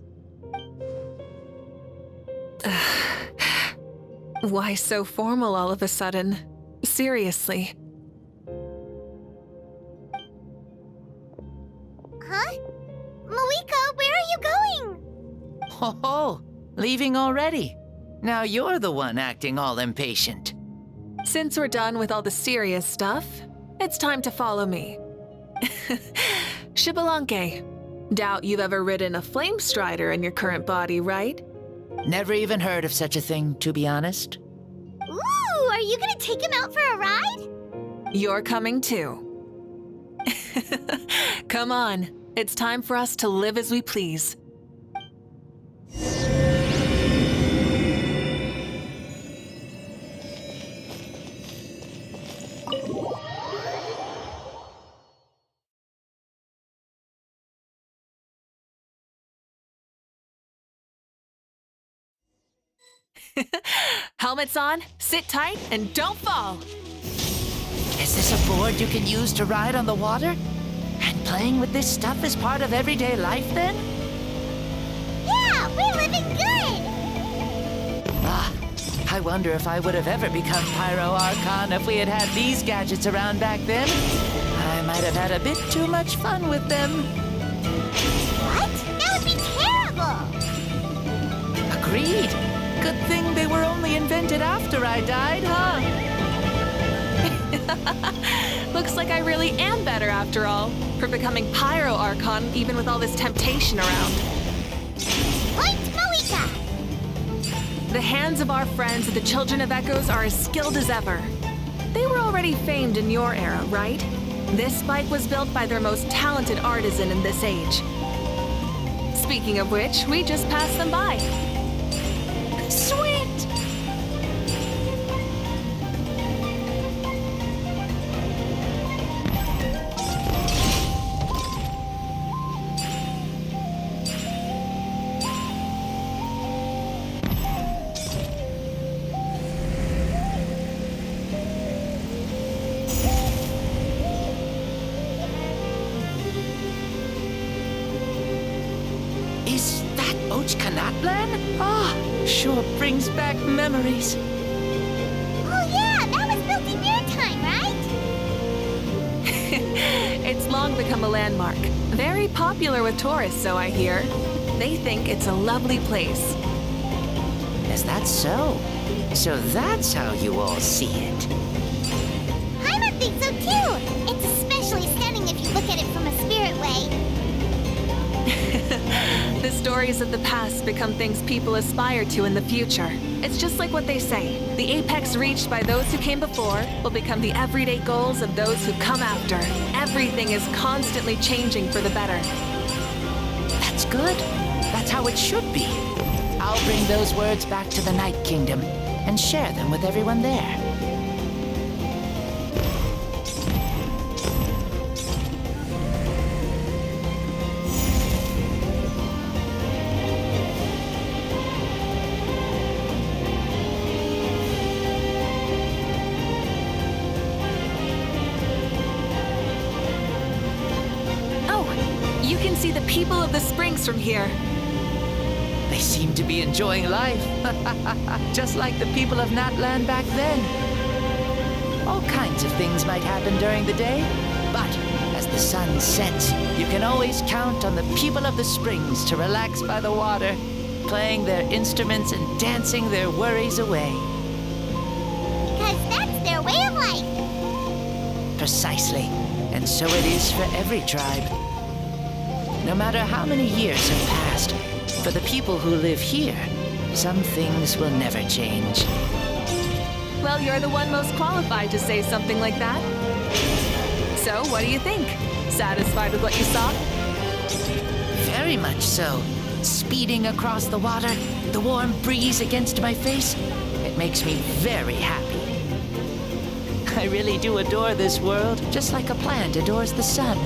Why so formal all of a sudden? Seriously. Huh? Mavuika, where are you going? Oh, leaving already? Now you're the one acting all impatient. Since we're done with all the serious stuff, it's time to follow me. Xbalanque, doubt you've ever ridden a flame strider in your current body, right? Never even heard of such a thing, to be honest. Ooh, are you gonna take him out for a ride? You're coming too. Come on, it's time for us to live as we please. Helmets on, sit tight, and don't fall. Is this a board you can use to ride on the water? And playing with this stuff is part of everyday life then? Yeah, we're living good! Ah, I wonder if I would have ever become Pyro Archon if we had had these gadgets around back then. I might have had a bit too much fun with them. What? That would be terrible! Agreed. Good thing they were only invented after I died, huh? Looks like I really am better after all, for becoming Pyro Archon even with all this temptation around. Point Mavuika! The hands of our friends at the Children of Echoes are as skilled as ever. They were already famed in your era, right? This bike was built by their most talented artisan in this age. Speaking of which, we just passed them by. Sweet! Is that Ochkanatlan? Ah, sure brings back memories. Oh yeah, that was built in your time, right? It's long become a landmark. Very popular with tourists, so I hear. They think it's a lovely place. Is that so? So that's how you all see it. Heimer thinks so too! It's especially stunning if you look at it from a spirit way. The The stories of the past become things people aspire to in the future. It's just like what they say. The apex reached by those who came before will become the everyday goals of those who come after. Everything is constantly changing for the better. That's good. That's how it should be. I'll bring those words back to the Night Kingdom and share them with everyone there. You can see the people of the springs from here. They seem to be enjoying life, just like the people of Natland back then. All kinds of things might happen during the day, but as the sun sets, you can always count on the people of the springs to relax by the water, playing their instruments and dancing their worries away. Because that's their way of life. Precisely, and so it is for every tribe. No matter how many years have passed, for the people who live here, some things will never change. Well, you're the one most qualified to say something like that. So, what do you think? Satisfied with what you saw? Very much so. Speeding across the water, the warm breeze against my face, it makes me very happy. I really do adore this world, just like a plant adores the sun.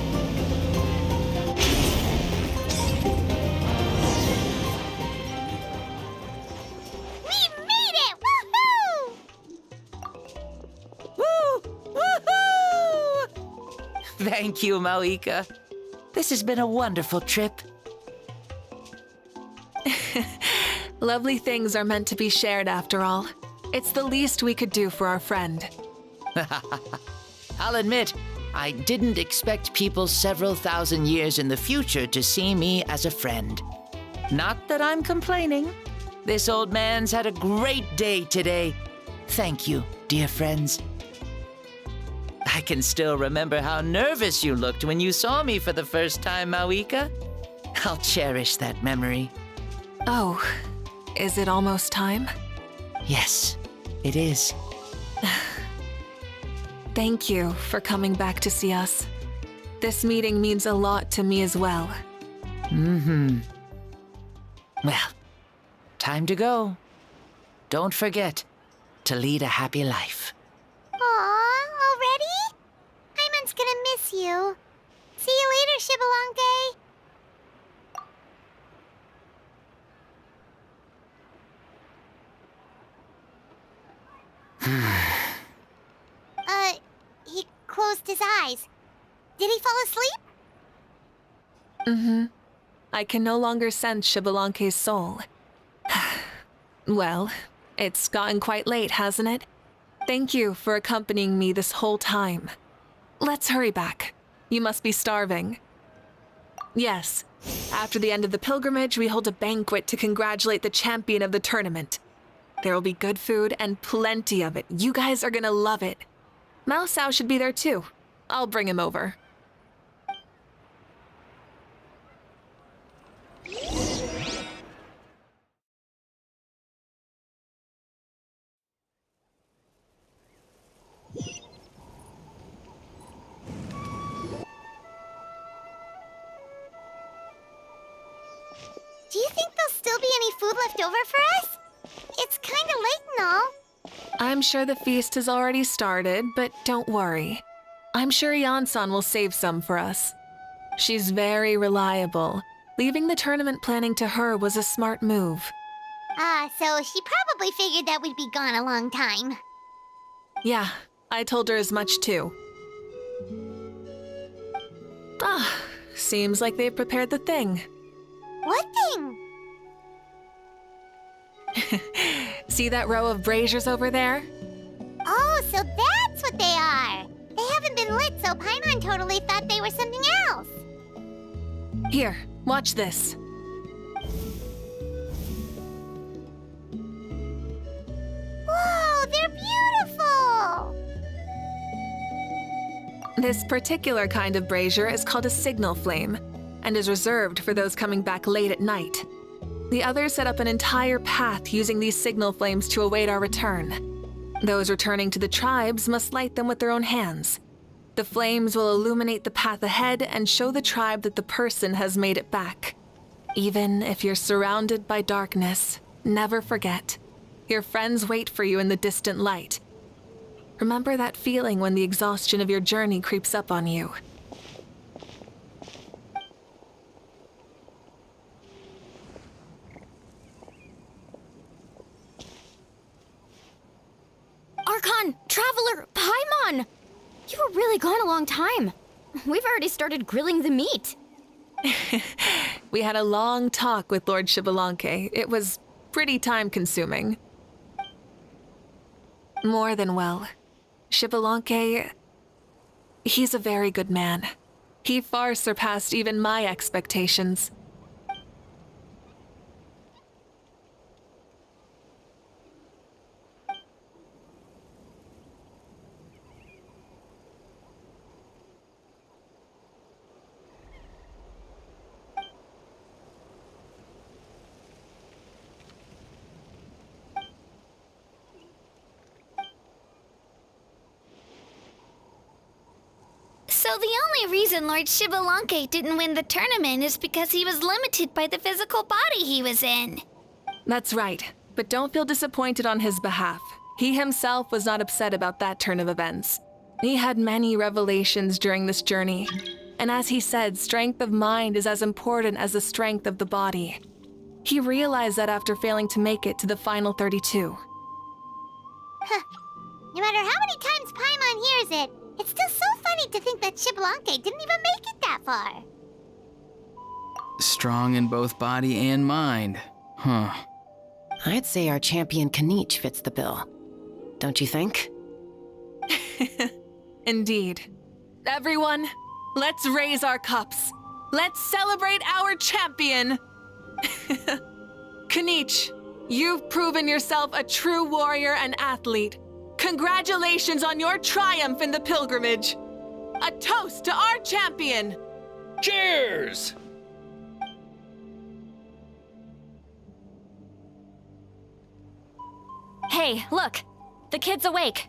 Thank you, Mavuika. This has been a wonderful trip. Lovely things are meant to be shared after all. It's the least we could do for our friend. I'll admit, I didn't expect people several thousand years in the future to see me as a friend. Not that I'm complaining. This old man's had a great day today. Thank you, dear friends. I can still remember how nervous you looked when you saw me for the first time, Mavuika. I'll cherish that memory. Oh, is it almost time? Yes, it is. Thank you for coming back to see us. This meeting means a lot to me as well. Mm-hmm. Well, time to go. Don't forget to lead a happy life. Aw, already? Hyman's gonna miss you. See you later, Shibalonke. He closed his eyes. Did he fall asleep? Mm-hmm. I can no longer sense Shibalonke's soul. Well, it's gotten quite late, hasn't it? Thank you for accompanying me this whole time. Let's hurry back. You must be starving. Yes, after the end of the pilgrimage, we hold a banquet to congratulate the champion of the tournament. There will be good food and plenty of it. You guys are gonna love it. Mausau should be there too. I'll bring him over. Do you think there'll still be any food left over for us? It's kinda late and all. I'm sure the feast has already started, but don't worry. I'm sure Yansan will save some for us. She's very reliable. Leaving the tournament planning to her was a smart move. So she probably figured that we'd be gone a long time. Yeah, I told her as much too. Seems like they've prepared the thing. What thing? See that row of braziers over there? Oh, so that's what they are. They haven't been lit, so Paimon totally thought they were something else. Here, watch this. Whoa, they're beautiful! This particular kind of brazier is called a signal flame, and is reserved for those coming back late at night. The others set up an entire path using these signal flames to await our return. Those returning to the tribes must light them with their own hands. The flames will illuminate the path ahead and show the tribe that the person has made it back. Even if you're surrounded by darkness, never forget, your friends wait for you in the distant light. Remember that feeling when the exhaustion of your journey creeps up on you. Archon, Traveler, Paimon! You were really gone a long time. We've already started grilling the meat. We had a long talk with Lord Xbalanque. It was pretty time-consuming. More than well. Xbalanque, he's a very good man. He far surpassed even my expectations. So the only reason Lord Xbalanque didn't win the tournament is because he was limited by the physical body he was in. That's right, but don't feel disappointed on his behalf. He himself was not upset about that turn of events. He had many revelations during this journey, and as he said, strength of mind is as important as the strength of the body. He realized that after failing to make it to the final 32. Huh. No matter how many times Paimon hears it, it's still so funny to think that Xbalanque didn't even make it that far. Strong in both body and mind. Huh. I'd say our champion Kaniche fits the bill. Don't you think? Indeed. Everyone, let's raise our cups. Let's celebrate our champion! Kaniche, you've proven yourself a true warrior and athlete. Congratulations on your triumph in the pilgrimage. A toast to our champion! Cheers! Hey, look! The kid's awake.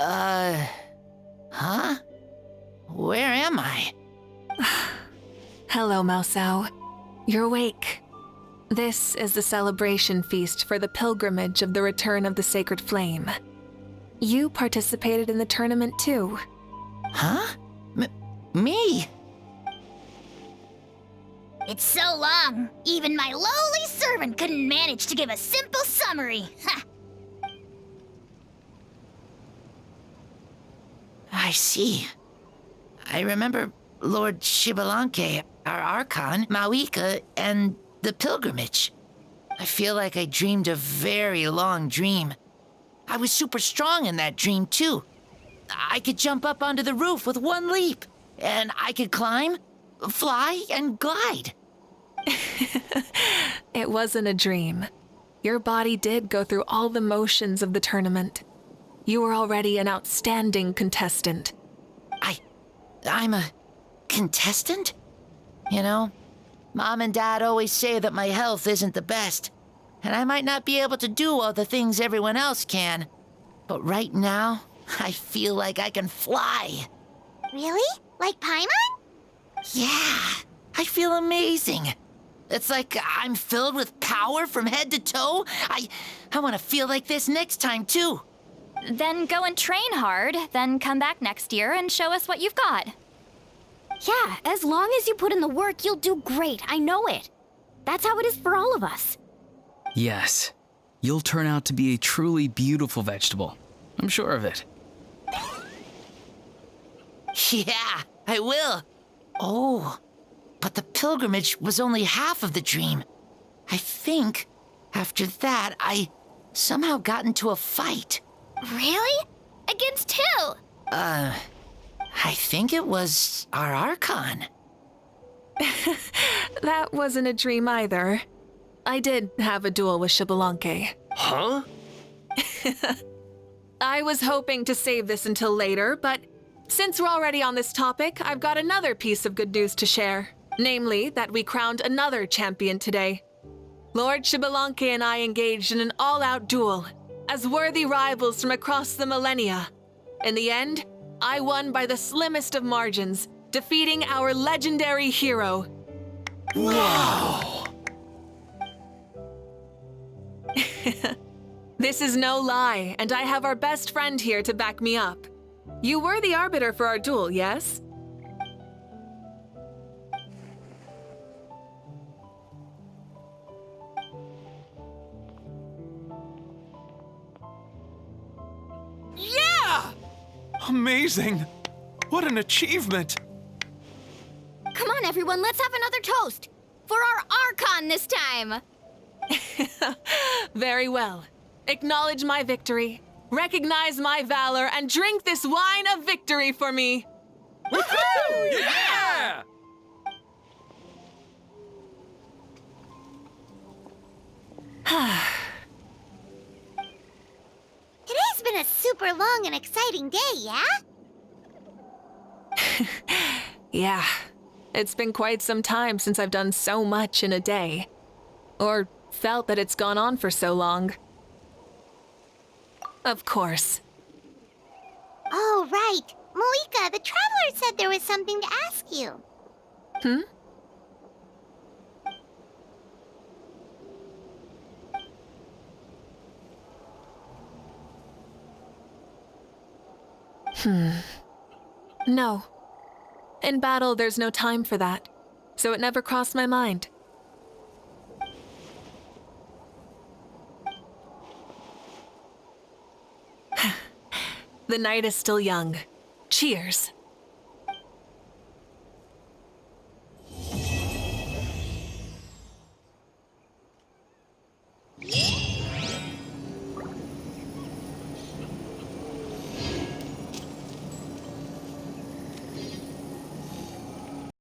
Huh? Where am I? Hello, Mausau. You're awake. This is the celebration feast for the pilgrimage of the return of the sacred flame. You participated in the tournament too. Huh? Me? It's so long, even my lowly servant couldn't manage to give a simple summary. Ha! I see. I remember Lord Xbalanque, our Archon, Mavuika, and the pilgrimage. I feel like I dreamed a very long dream. I was super strong in that dream, too. I could jump up onto the roof with one leap, and I could climb, fly, and glide. It wasn't a dream. Your body did go through all the motions of the tournament. You were already an outstanding contestant. I'm a contestant? You know, Mom and Dad always say that my health isn't the best, and I might not be able to do all the things everyone else can. But right now, I feel like I can fly. Really? Like Paimon? Yeah, I feel amazing. It's like I'm filled with power from head to toe. I want to feel like this next time, too. Then go and train hard, then come back next year and show us what you've got. Yeah, as long as you put in the work, you'll do great. I know it. That's how it is for all of us. Yes. You'll turn out to be a truly beautiful vegetable. I'm sure of it. Yeah, I will. Oh, but the pilgrimage was only half of the dream. I think after that, I somehow got into a fight. Really? Against who? I think it was our Archon. That wasn't a dream either. I did have a duel with Xbalanque. Huh? I was hoping to save this until later, but since we're already on this topic, I've got another piece of good news to share. Namely, that we crowned another champion today. Lord Xbalanque and I engaged in an all-out duel, as worthy rivals from across the millennia. In the end, I won by the slimmest of margins, defeating our legendary hero. Wow! This is no lie, and I have our best friend here to back me up. You were the arbiter for our duel, yes? Yeah! Amazing! What an achievement! Come on, everyone, let's have another toast! For our Archon this time! Very well. Acknowledge my victory, recognize my valor, and drink this wine of victory for me! Woohoo! Yeah! Today's been a super long and exciting day, yeah? Yeah, it's been quite some time since I've done so much in a day. Or felt that it's gone on for so long. Of course. Oh, right. Mavuika, the Traveler said there was something to ask you. No. In battle, there's no time for that, so it never crossed my mind. The night is still young. Cheers.